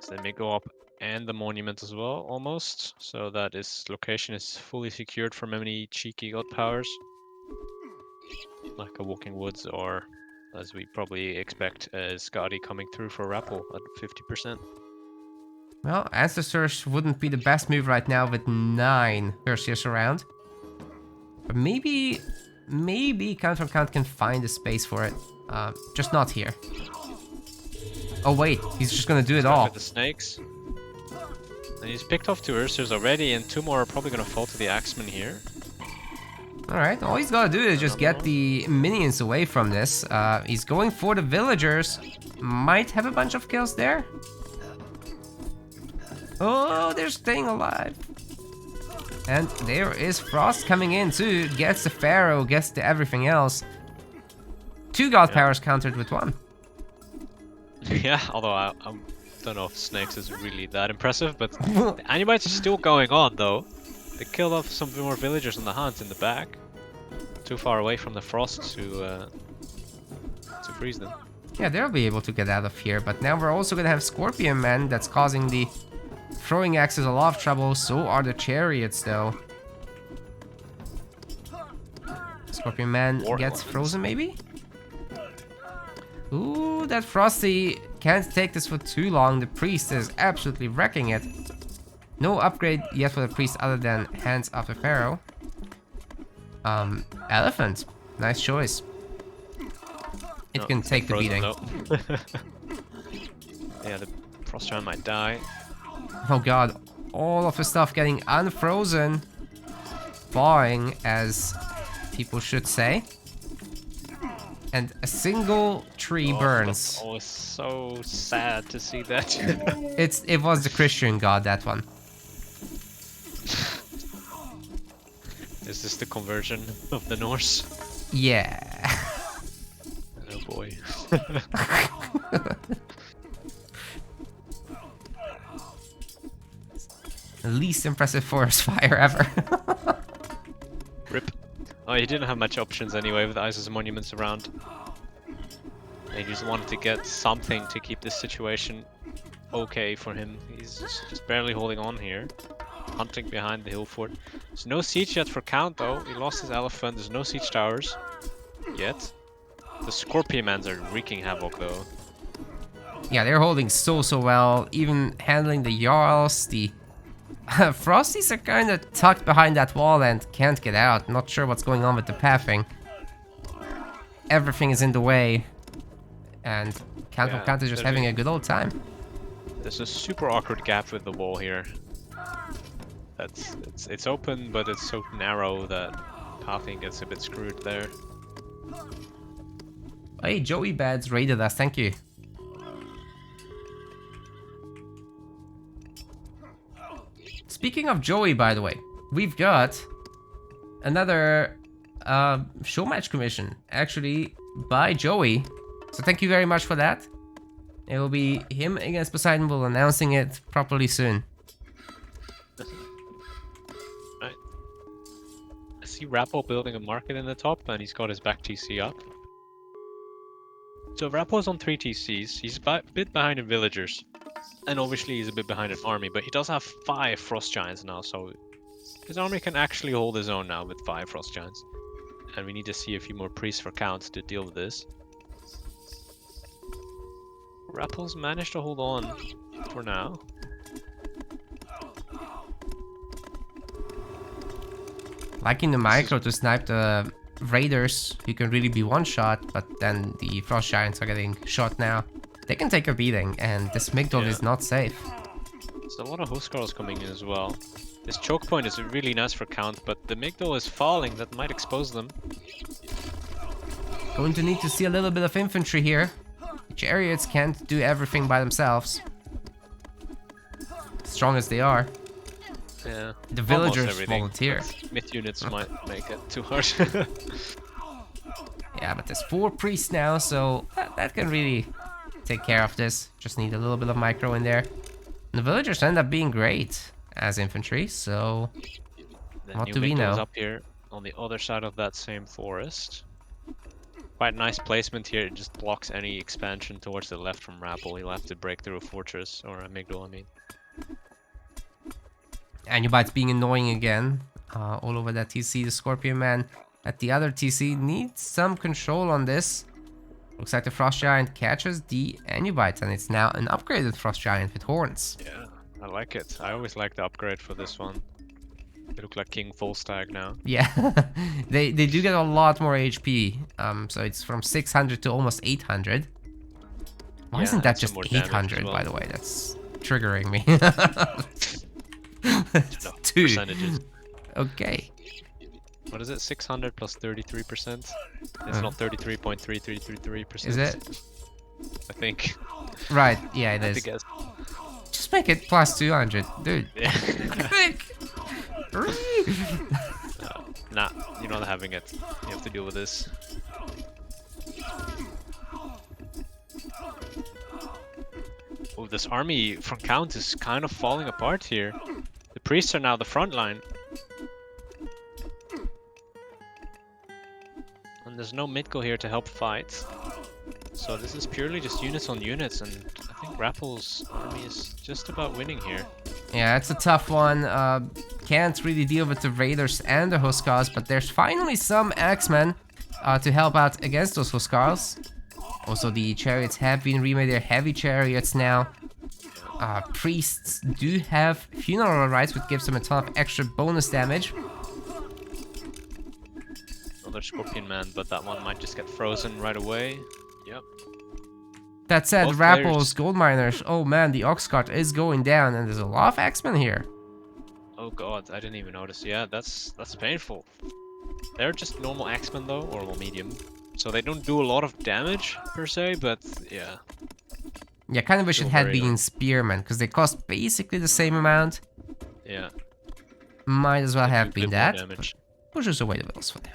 So they may go up and the monument as well, almost. So that this location is fully secured from any cheeky god powers. Like a Walking Woods, or as we probably expect, Skadi coming through for Rapl at 50%. Well, Ancestors wouldn't be the best move right now with 9 Perseus around. But maybe CountVonCount can find a space for it. Just not here. Oh wait, he's just gonna do it all. With the snakes. And he's picked off 2 Ursers already, and 2 more are probably gonna fall to the Axeman here. Alright, all he's gotta do is just get the minions away from this. He's going for the villagers. Might have a bunch of kills there. Oh, they're staying alive. And there is Frost coming in too. Gets the Pharaoh, gets the everything else. 2 god powers countered with 1. Yeah, although I don't know if Snakes is really that impressive, but the Anubites are still going on though. They killed off some more villagers on the hunt in the back. Too far away from the Frost to freeze them. Yeah, they'll be able to get out of here, but now we're also gonna have Scorpion Man that's causing the throwing axes a lot of trouble. So are the chariots though. Scorpion Man War gets elements. frozen maybe? Ooh, that Frosty can't take this for too long. The priest is absolutely wrecking it. No upgrade yet for the priest other than Hands of the Pharaoh. Elephant. Nice choice. It No, can it's take the frozen, beating. though. Yeah, the Frostgiant might die. Oh god, all of the stuff getting unfrozen. Thawing, as people should say. And a single tree burns. That's always so sad to see that. It was the Christian god, that one. Is this the conversion of the Norse? Yeah. Oh boy. The least impressive forest fire ever. Rip. Oh, he didn't have much options anyway with Isis monuments around. He just wanted to get something to keep this situation okay for him. He's just barely holding on here. Hunting behind the hill fort. There's no siege yet for Count though. He lost his elephant. There's no siege towers yet. The Scorpiomans are wreaking havoc though. Yeah, they're holding so well. Even handling the Jarls, the Frosties are kind of tucked behind that wall and can't get out. Not sure what's going on with the pathing. Everything is in the way. And CountVonCount is just having a good old time. There's a super awkward gap with the wall here. It's open, but it's so narrow that pathing gets a bit screwed there. Hey, Joey Bads raided us, thank you. Speaking of Joey, by the way, we've got another show match commission, actually, by Joey. So thank you very much for that. It will be him against Poseidon. We'll announcing it properly soon. Right. I see Rapl building a market in the top, and he's got his back TC up. So Rapl's on 3 TCs. He's a bit behind in villagers. And obviously he's a bit behind an army, but he does have 5 Frost Giants now, so his army can actually hold his own now with 5 Frost Giants. And we need to see a few more priests for Count to deal with this. Rapl's managed to hold on for now. Liking the micro to snipe the raiders, you can really be one shot, but then the Frost Giants are getting shot now. They can take a beating, and this Migdol is not safe. There's a lot of Huskarls coming in as well. This choke point is really nice for Count, but the Migdol is falling, that might expose them. Going to need to see a little bit of infantry here. The chariots can't do everything by themselves. Strong as they are. Yeah. The villagers volunteer. Myth units might make it too hard. Yeah, but there's 4 priests now, so that can really take care of this. Just need a little bit of micro in there. And the villagers end up being great as infantry, so what do we know? Up here on the other side of that same forest. Quite nice placement here. It just blocks any expansion towards the left from Rapl. He'll have to break through a fortress, or a Migdol, I mean. Anubites being annoying again. All over that TC. The Scorpion Man at the other TC needs some control on this. Looks like the Frost Giant catches the Anubites, and it's now an upgraded Frost Giant with horns. Yeah, I like it. I always like the upgrade for this one. They look like King Volstagg now. Yeah, they do get a lot more HP. So it's from 600 to almost 800. Why isn't that just 800, well, by the way? That's triggering me. No, 2 percentages. Okay. What is it? 600 plus 33%? It's not 33.3333%. Is it? I think. Right, yeah, it I is. guess. Just make it plus 200, dude. Yeah. Quick! Nah, you're not having it. You have to deal with this. Oh, this army from Count is kind of falling apart here. The priests are now the front line. And there's no Midko here to help fight. So this is purely just units on units, and I think Rapl's army is just about winning here. Yeah, it's a tough one. Can't really deal with the Raiders and the Huskarls, but there's finally some X-Men to help out against those Huskarls. Also, the chariots have been remade. They're heavy chariots now. Priests do have funeral rites, which gives them a ton of extra bonus damage. Another Scorpion Man, but that one might just get frozen right away. Yep. That said, Both Rapl's players. gold miners. Oh man, the ox cart is going down, and there's a lot of X-Men here. Oh god, I didn't even notice. Yeah, that's painful. They're just normal X-Men though, or well, medium. So they don't do a lot of damage per se, but yeah. Yeah, kind of wish it Still had very been nice. Spearmen, because they cost basically the same amount. Yeah. Might as well They do have a been bit more that. damage. Pushes away the bills for now.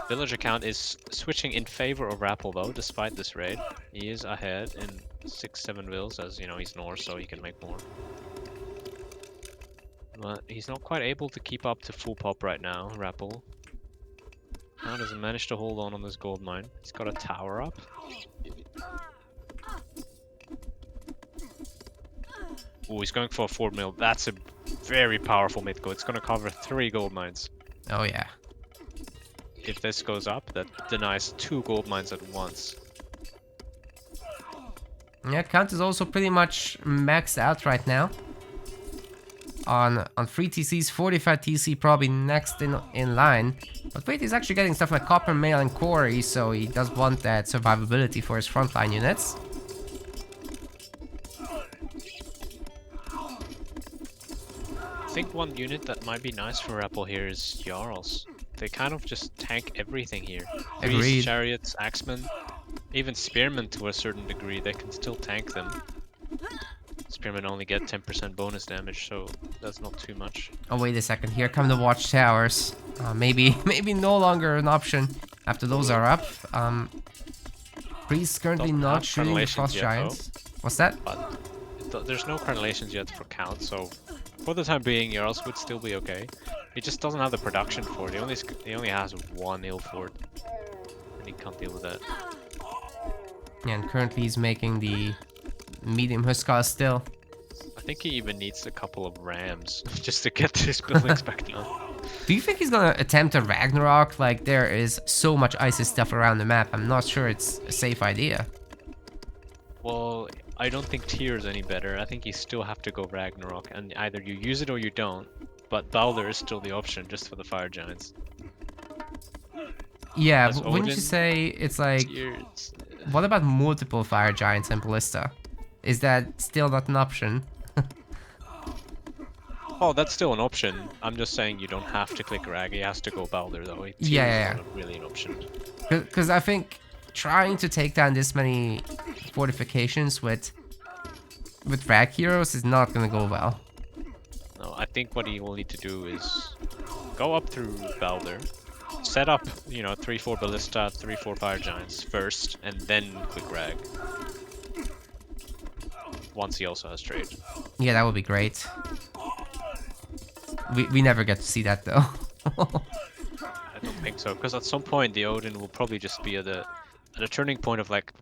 Villager count is switching in favor of Rapl though, despite this raid. He is ahead in 6-7 vills, as you know, he's Norse, so he can make more. But he's not quite able to keep up to full pop right now, Rapl. How does he manage to hold on this gold mine? He's got a tower up. Oh, he's going for a 4 mil. That's a very powerful Mythical. It's going to cover 3 gold mines. Oh yeah. If this goes up, that denies 2 gold mines at once. Yeah, Count is also pretty much maxed out right now. On 3 TCs, 45 TC probably next in line. But wait, he's actually getting stuff like Copper, Mail, and Quarry, so he does want that survivability for his frontline units. I think one unit that might be nice for Rapl here is Jarls. They kind of just tank everything here. Agreed. Priests, chariots, axemen, even spearmen to a certain degree, they can still tank them. Spearmen only get 10% bonus damage, so that's not too much. Oh wait a second, here come the watchtowers. Maybe no longer an option after those are up. Priests currently Don't not have shooting the crenellations frost yet, Giants. What's that? But there's no crenellations yet for Count, so for the time being, Jarls would still be okay. He just doesn't have the production for it. He only has 1 ill fort, and he can't deal with that. And currently he's making the medium Huskar still. I think he even needs a couple of rams just to get his buildings back down. Do you think he's gonna attempt a Ragnarok? Like, there is so much icy stuff around the map. I'm not sure it's a safe idea. Well, I don't think tier is any better. I think you still have to go Ragnarok, and either you use it or you don't. But Balder is still the option, just for the fire giants. Yeah, As wouldn't you Odin, say it's like... Tiers. What about multiple fire giants and ballista? Is that still not an option? Oh, that's still an option. I'm just saying you don't have to click Rag. He has to go Balder though. Tier Yeah. is not really an option. Because I think trying to take down this many fortifications with Rag heroes is not gonna go well. No, I think what he will need to do is go up through Balder, set up, 3-4 ballista, 3-4 fire giants first, and then click Rag. Once he also has trade. Yeah, that would be great. We never get to see that though. I don't think so, because at some point the Odin will probably just be at a turning point of like,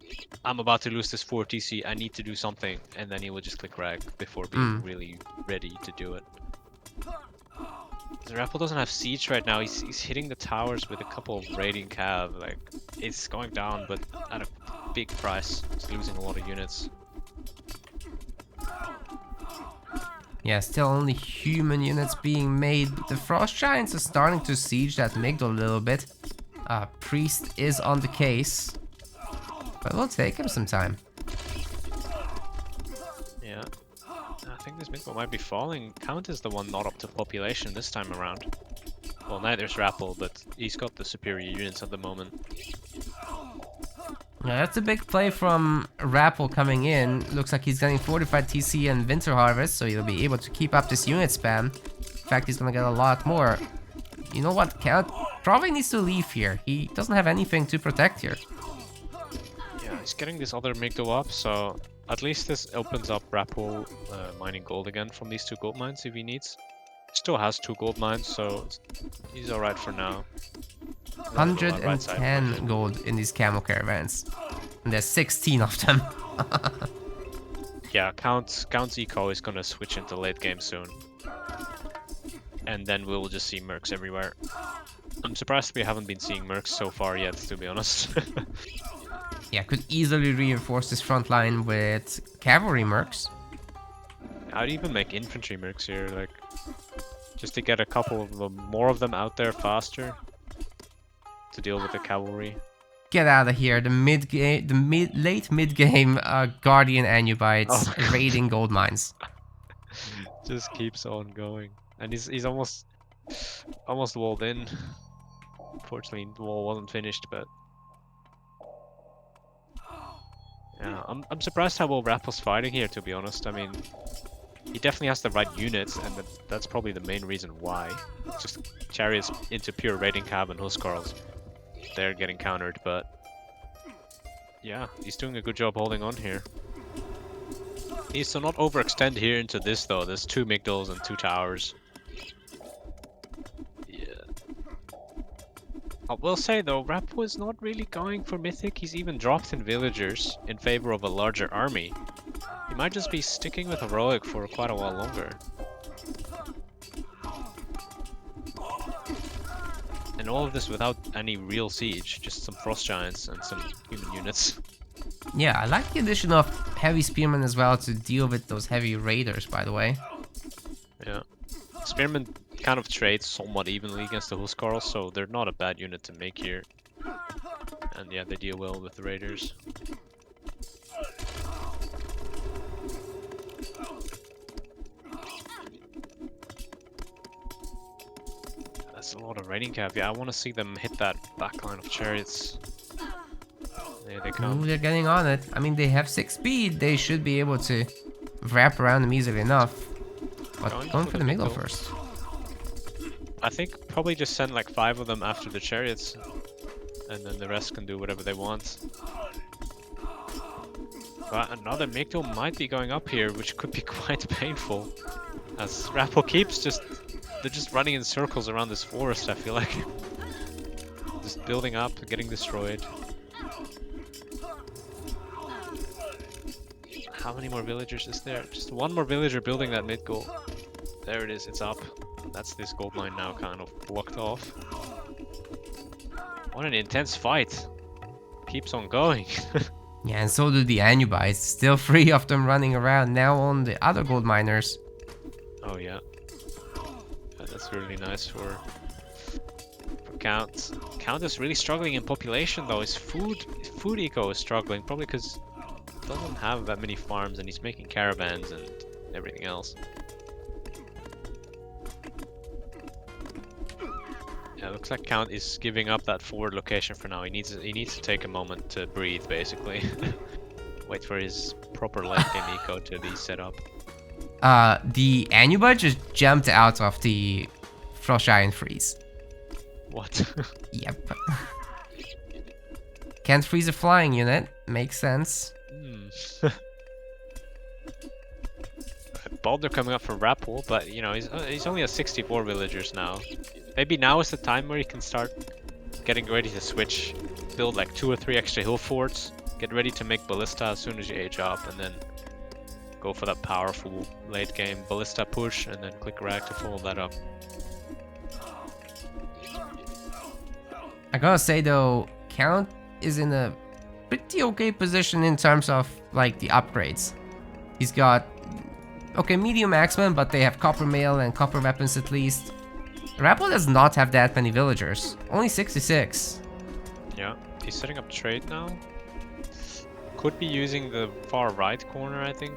I'm about to lose this 4 TC, I need to do something, and then he will just click Rag before being really ready to do it. The Rapl doesn't have siege right now. He's hitting the towers with a couple of raiding cav. Like, it's going down, but at a big price. He's losing a lot of units. Yeah, still only human units being made. The Frost Giants are starting to siege that Migdal a little bit. Priest is on the case, but it'll take him some time. Yeah. I think this Migdal might be falling. Count is the one not up to population this time around. Well, neither's Rapl, but he's got the superior units at the moment. Yeah, that's a big play from Rapl coming in. Looks like he's getting fortified TC and Winter Harvest, so he'll be able to keep up this unit spam. In fact, he's gonna get a lot more. You know what? Count probably needs to leave here. He doesn't have anything to protect here. Yeah, he's getting this other Migdal up, so at least this opens up Rapl mining gold again from these 2 gold mines if he needs. Still has 2 gold mines, so he's alright for now. 110 gold in these camel caravans. And there's 16 of them. Yeah, Count's eco is gonna switch into late game soon. And then we'll just see mercs everywhere. I'm surprised we haven't been seeing mercs so far yet, to be honest. Yeah, could easily reinforce this front line with cavalry mercs. I'd even make infantry mercs here, like, just to get a couple of them, more of them out there faster to deal with the cavalry. Get out of here! The late mid game Guardian Anubites raiding gold mines. Just keeps on going, and he's almost walled in. Unfortunately, the wall wasn't finished, but yeah, I'm surprised how well Rapl's fighting here. To be honest, I mean, he definitely has the right units, and that's probably the main reason why. Just chariots into pure raiding cab and Huskarls. They're getting countered, but yeah, he's doing a good job holding on here. He needs to not overextend here into this though. There's 2 Migdals and 2 towers. Yeah. I will say though, Rapl is not really going for Mythic. He's even dropped in villagers in favor of a larger army. He might just be sticking with Heroic for quite a while longer. And all of this without any real siege, just some Frost Giants and some human units. Yeah, I like the addition of heavy spearmen as well to deal with those heavy raiders, by the way. Yeah. Spearmen kind of trade somewhat evenly against the Huskarls, so they're not a bad unit to make here. And yeah, they deal well with the raiders. That's a lot of raiding cav. Yeah, I want to see them hit that back line of chariots. There they come. Ooh, they're getting on it. I mean, they have 6 speed. They should be able to wrap around them easily enough. But going for the Migdal first. I think probably just send like 5 of them after the chariots. And then the rest can do whatever they want. But another Migdal might be going up here, which could be quite painful. As Rapl keeps they're just running in circles around this forest, I feel like. Just building up, getting destroyed. How many more villagers is there? Just one more villager building that mid goal. There it is, it's up. That's this gold mine now kind of blocked off. What an intense fight. Keeps on going. Yeah, and so do the Anubites. Still 3 of them running around now on the other gold miners. Oh yeah. That's really nice for Count. Count is really struggling in population though. His food eco is struggling, probably because he doesn't have that many farms and he's making caravans and everything else. Yeah, looks like Count is giving up that forward location for now. He needs to take a moment to breathe, basically. Wait for his proper late game eco to be set up. The Anubite just jumped out of the Frost Giant freeze. What? Yep. Can't freeze a flying unit. Makes sense. Baldur coming up for Rapl, but you know he's only at 64 villagers now. Maybe now is the time where he can start getting ready to switch, build like 2 or 3 extra hill forts, get ready to make ballista as soon as you age up, and then go for that powerful late game ballista push, and then click rag to follow that up. I gotta say though, Count is in a pretty okay position in terms of like the upgrades. He's got okay medium axemen, but they have copper mail and copper weapons at least. Rapl does not have that many villagers, only 66. Yeah, he's setting up trade now. Could be using the far right corner, I think,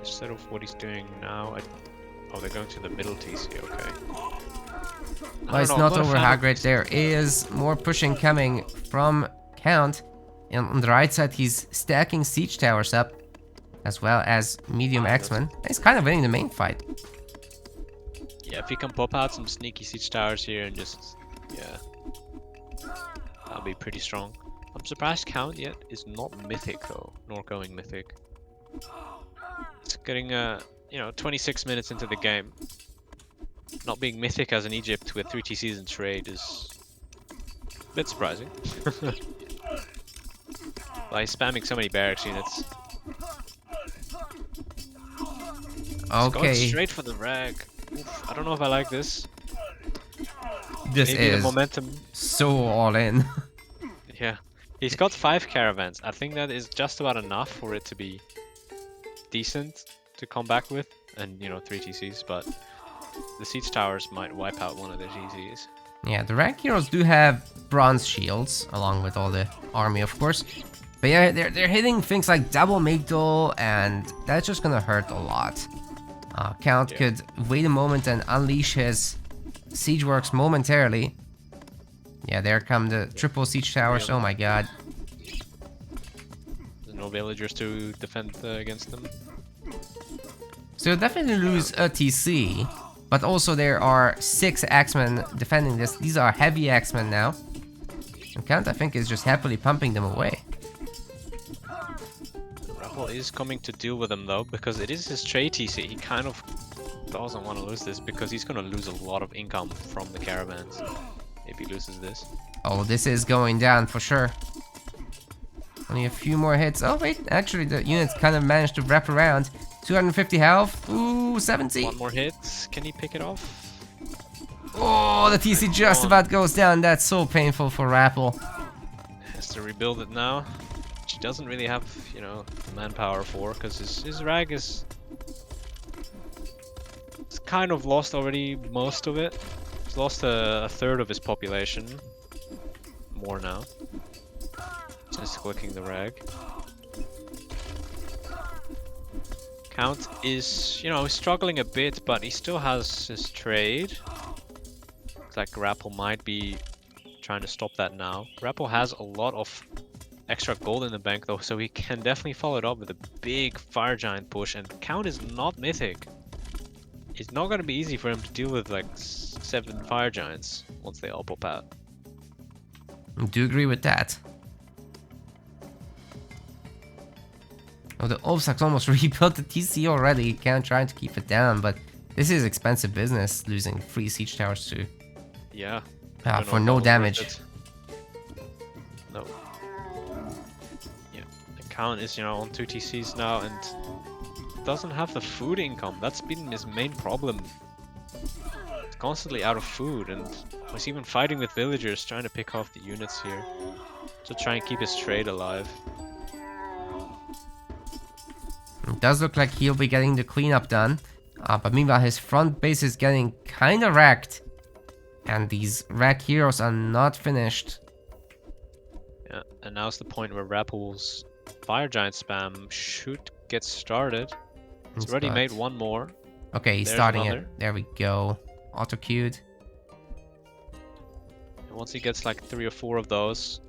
instead of what he's doing now. Oh, they're going to the middle TC, okay. Well, it's not over Hagrid. There is more pushing coming from Count. And on the right side, he's stacking siege towers up, as well as medium axemen. He's kind of winning the main fight. Yeah, if he can pop out some sneaky siege towers here and just, yeah, that'll be pretty strong. I'm surprised Count yet is not mythic though, nor going mythic. It's getting, you know, 26 minutes into the game. Not being mythic as in Egypt with 3 TCs and trade is a bit surprising. By spamming so many barracks units. Okay. Going straight for the rag. Oof, I don't know if I like this. This Maybe is the momentum. so all in. Yeah. He's got 5 caravans. I think that is just about enough for it to be decent to come back with. And, you know, 3 TCs, but the siege towers might wipe out one of their TCs. Yeah, the rank heroes do have bronze shields, along with all the army, of course. But yeah, they're hitting things like double Migdol, and that's just gonna hurt a lot. Count could wait a moment and unleash his siege works momentarily. Yeah, there come the triple siege towers. Oh my god. There's no villagers to defend against them. So you'll definitely lose a TC, but also there are 6 axemen defending this. These are heavy axemen now. And Count, I think, is just happily pumping them away. Rapl is coming to deal with them though, because it is his trade TC. He kind of doesn't want to lose this because he's going to lose a lot of income from the caravans if he loses this. Oh, this is going down for sure. Only a few more hits. Oh wait, actually the units kind of managed to wrap around. 250 health. Ooh, 70. One more hit. Can he pick it off? Oh, the TC just about goes down. That's so painful for Rapl. Has to rebuild it now. Which he doesn't really have, you know, the manpower for, because his rag is... It's kind of lost already most of it. He's lost a third of his population. More now. Just clicking the rag. Count is, you know, struggling a bit, but he still has his trade. Looks like Rapl might be trying to stop that now. Rapl has a lot of extra gold in the bank though, so he can definitely follow it up with a big fire giant push, and Count is not mythic. It's not going to be easy for him to deal with like 7 fire giants once they all pop out. I do agree with that. Oh, the Ovsaks almost rebuilt the TC already. Count trying to keep it down, but this is expensive business, losing 3 siege towers to... Yeah. for no damage. No. Yeah, Count is, you know, on 2 TCs now and doesn't have the food income. That's been his main problem. He's constantly out of food and was even fighting with villagers trying to pick off the units here to try and keep his trade alive. It does look like he'll be getting the cleanup done. But meanwhile, his front base is getting kind of wrecked. And these wreck heroes are not finished. Yeah, and now's the point where Rapl's Fire Giant spam should get started. He's already made one more. Okay, he's There's starting another. it. There we go. Auto-queued. And once he gets like 3 or 4 of those,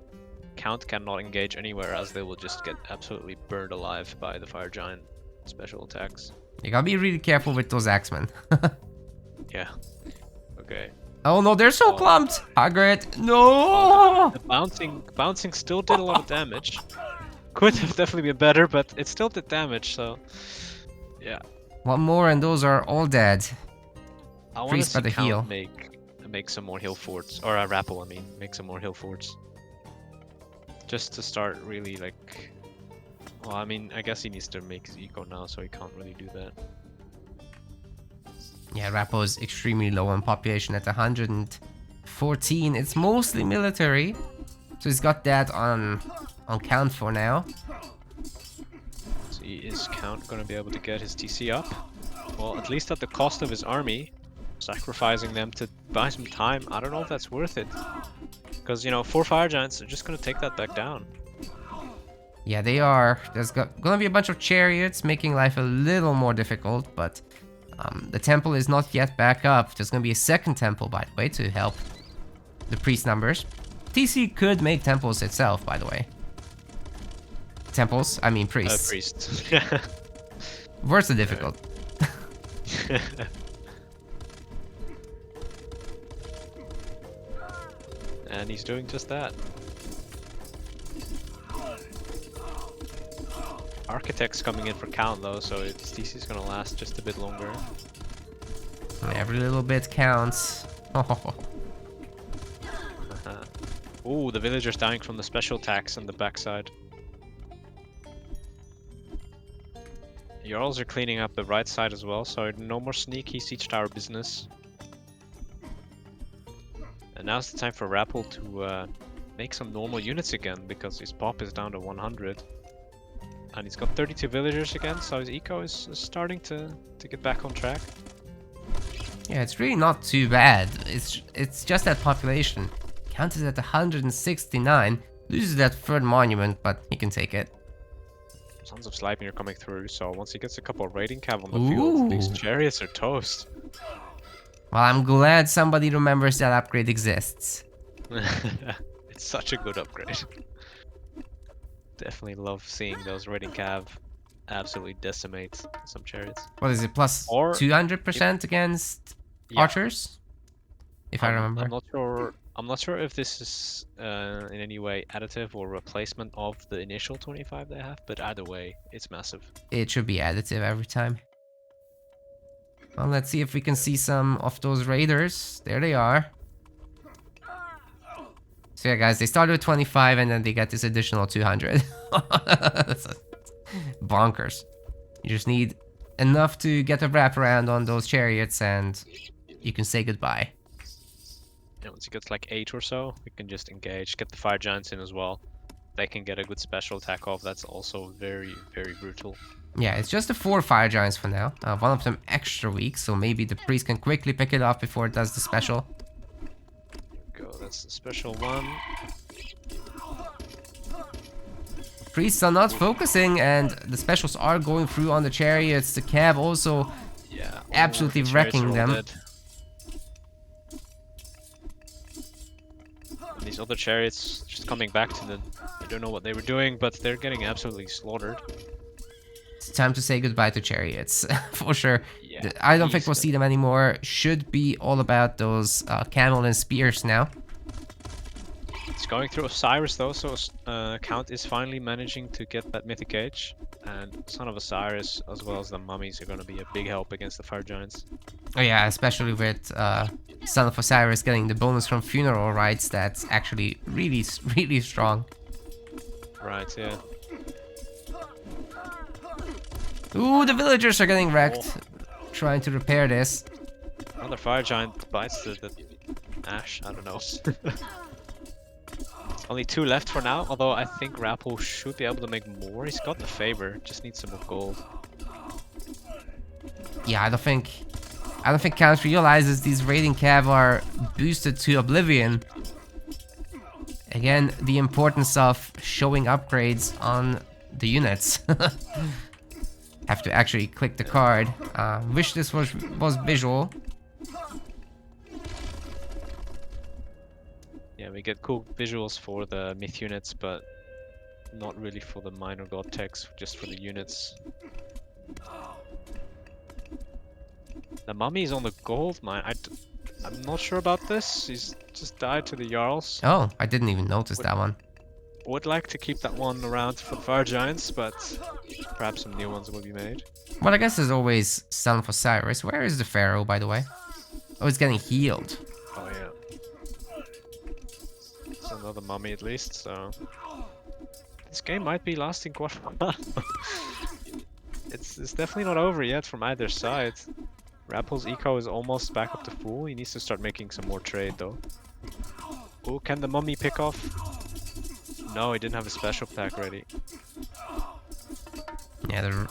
Count cannot engage anywhere as they will just get absolutely burned alive by the Fire Giant special attacks. You gotta be really careful with those axemen. Yeah. Okay. Oh no, they're so clumped! Hagrid, no! The bouncing still did a lot of damage. Could have definitely been better, but it still did damage, so yeah. One more and those are all dead. I want to Priest see by the Count heal. make some more hill forts, or Rapl, I mean, make some more hill forts. Just to start really like, well, I mean, I guess he needs to make his eco now, so he can't really do that. Yeah, Rapl is extremely low on population at 114. It's mostly military, so he's got that on count for now. So is Count gonna be able to get his TC up? Well, at least at the cost of his army, sacrificing them to buy some time. I don't know if that's worth it, because you know, 4 Fire Giants are just gonna take that back down. Yeah, they are. There's gonna be a bunch of chariots, making life a little more difficult, but the temple is not yet back up. There's gonna be a second temple, by the way, to help the priest numbers. TC could make temples itself, by the way. Temples? I mean priests. Priests. Words are difficult. And he's doing just that. Architect's coming in for Count though, so its TC's gonna last just a bit longer. Every little bit counts. Ooh, the villagers dying from the special attacks on the backside. Jarls are cleaning up the right side as well, so no more sneaky siege tower business. And now's the time for Rapl to make some normal units again, because his pop is down to 100. And he's got 32 villagers again, so his eco is starting to get back on track. Yeah, it's really not too bad. It's just that population. Count is at 169. Loses that third monument, but he can take it. Sons of Sleipnir coming through, so once he gets a couple of raiding cav on the field, these chariots are toast. Well, I'm glad somebody remembers that upgrade exists. It's such a good upgrade. Definitely love seeing those raiding cav absolutely decimate some chariots. What is it, plus Or 200% against archers? If I remember. I'm not sure if this is in any way additive or replacement of the initial 25 they have, but either way, it's massive. It should be additive every time. Well, let's see if we can see some of those raiders. There they are. So yeah, guys, they started with 25 and then they get this additional 200. That's bonkers. You just need enough to get a wrap around on those chariots and you can say goodbye. And once he gets like 8 or so, we can just engage, get the Fire Giants in as well. They can get a good special attack off. That's also very, very brutal. Yeah, it's just the 4 Fire Giants for now. One of them extra weak, so maybe the priest can quickly pick it up before it does the special. There we go, that's the special one. Priests are not focusing and the specials are going through on the chariots. The cav also absolutely wrecking them. Dead. And these other chariots just coming back to them. I don't know what they were doing, but they're getting absolutely slaughtered. It's time to say goodbye to chariots, for sure. Yeah, I don't think we'll see them anymore. Should be all about those camel and spears now. It's going through Osiris though, so Count is finally managing to get that Mythic Age. And Son of Osiris, as well as the mummies, are going to be a big help against the Fire Giants. Oh yeah, especially with Son of Osiris getting the bonus from funeral rites. That's actually really, really strong. Right, yeah. Ooh, the villagers are getting wrecked. Trying to repair this. Another fire giant bites the ash. I don't know. Only 2 left for now, although I think Rapl should be able to make more. He's got the favor, just needs some more gold. Yeah, I don't think Count realizes these raiding cav are boosted to oblivion. Again, the importance of showing upgrades on the units. Have to actually click the card. Wish this was visual. Yeah, we get cool visuals for the myth units, but not really for the minor god techs, just for the units. The mummy is on the gold mine. I'm not sure about this. He's just died to the Jarls. Oh, I didn't even notice that one. Would like to keep that one around for the fire giants, but perhaps some new ones will be made. Well, I guess there's always Son of Osiris. Where is the Pharaoh, by the way? Oh, he's getting healed. Oh yeah. It's another mummy at least, so... This game might be lasting quite a while. It's definitely not over yet from either side. Rapl's eco is almost back up to full. He needs to start making some more trade though. Oh, can the mummy pick off? No, he didn't have a special pack ready. Yeah, the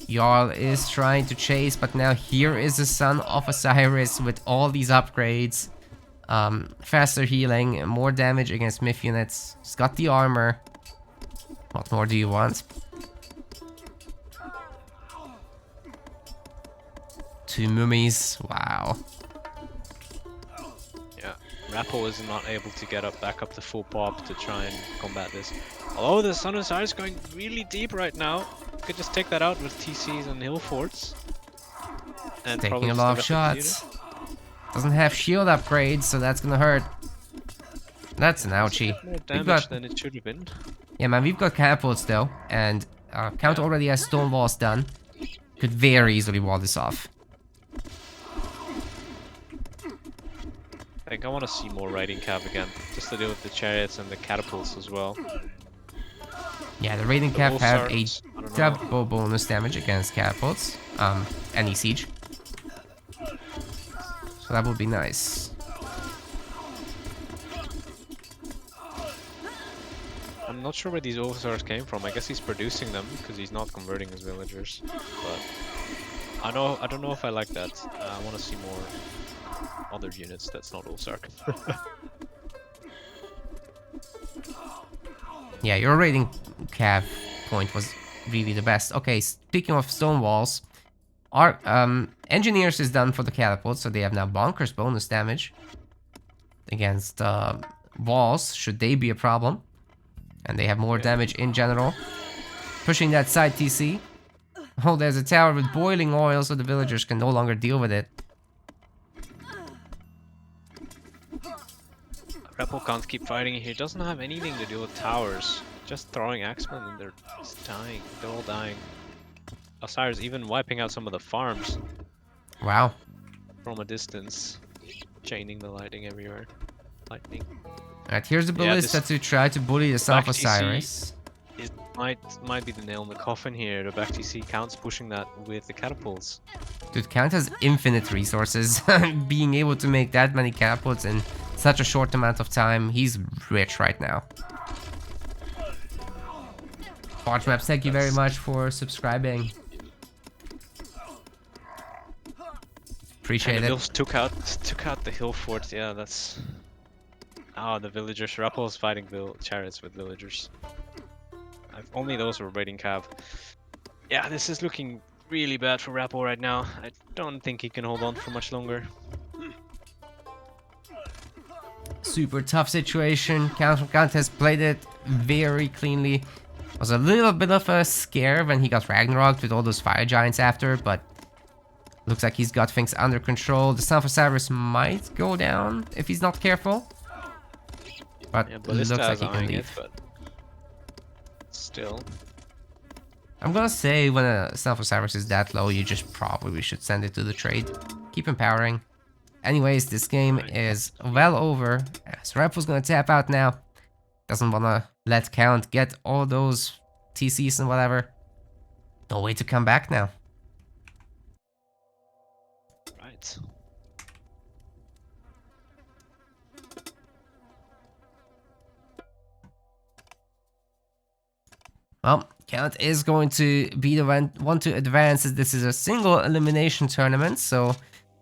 Jarl is trying to chase, but now here is the Son of Osiris with all these upgrades. Faster healing, more damage against myth units. He's got the armor. What more do you want? 2 mummies. Wow. Yeah, Rapl is not able to get back up to full pop to try and combat this. Although the Son of Osiris is going really deep right now. Could just take that out with TCs and hill forts. And taking a lot of shots. Doesn't have shield upgrades, so that's gonna hurt. That's an ouchie. More damage than it should have been. Yeah, man, we've got catapults though, and Count already has stone walls done. Could very easily wall this off. I think I want to see more riding cav again, just to deal with the chariots and the catapults as well. Yeah, the raiding cav have a don't double bonus damage against catapults, any siege. So that would be nice. I'm not sure where these officers came from. I guess he's producing them because he's not converting his villagers. But I don't know if I like that. I want to see more other units that's not Ulsark. Yeah, your raiding cav point was really the best. Okay, speaking of stone walls, our engineers is done for the catapults, so they have now bonkers bonus damage against walls, should they be a problem. And they have more damage in general. Pushing that side TC. Oh, there's a tower with boiling oil, so the villagers can no longer deal with it. Rapl can't keep fighting. He doesn't have anything to do with towers. Just throwing axemen and they're just dying. They're all dying. Osiris even wiping out some of the farms. Wow. From a distance. Chaining the lightning everywhere. Lightning. Alright, here's the ballista to try to bully the Son of Osiris. It might be the nail in the coffin here. The back TC Count's pushing that with the catapults. Dude, Count has infinite resources. Being able to make that many catapults in such a short amount of time, he's rich right now. Watch Maps, thank you very much for subscribing. Appreciate it. Took out the hill fort. Yeah, that's. Oh, the villagers. Rapl is fighting chariots with villagers. Only those were raiding cav. Yeah, this is looking really bad for Rapl right now. I don't think he can hold on for much longer. Super tough situation. CountVonCount has played it very cleanly. Was a little bit of a scare when he got Ragnarok with all those fire giants after, but looks like he's got things under control. The Son of Osiris might go down if he's not careful. But yeah, it looks like he can leave. But still. I'm gonna say when a Son of Osiris is that low, you just probably should send it to the trade. Keep empowering. Anyways, this game is well over. So Rapl's gonna tap out now. Doesn't wanna let Count get all those TCs and whatever. No way to come back now. Right. Well, Count is going to be the one to advance, as this is a single elimination tournament. So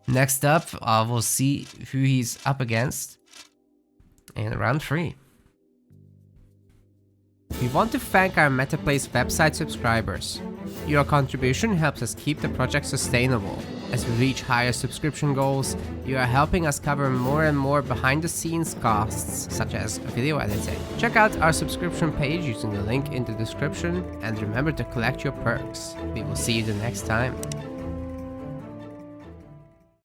next up, we'll see who he's up against in round 3. We want to thank our MetaPlace website subscribers. Your contribution helps us keep the project sustainable. As we reach higher subscription goals, you are helping us cover more and more behind-the-scenes costs, such as video editing. Check out our subscription page using the link in the description, and remember to collect your perks. We will see you the next time.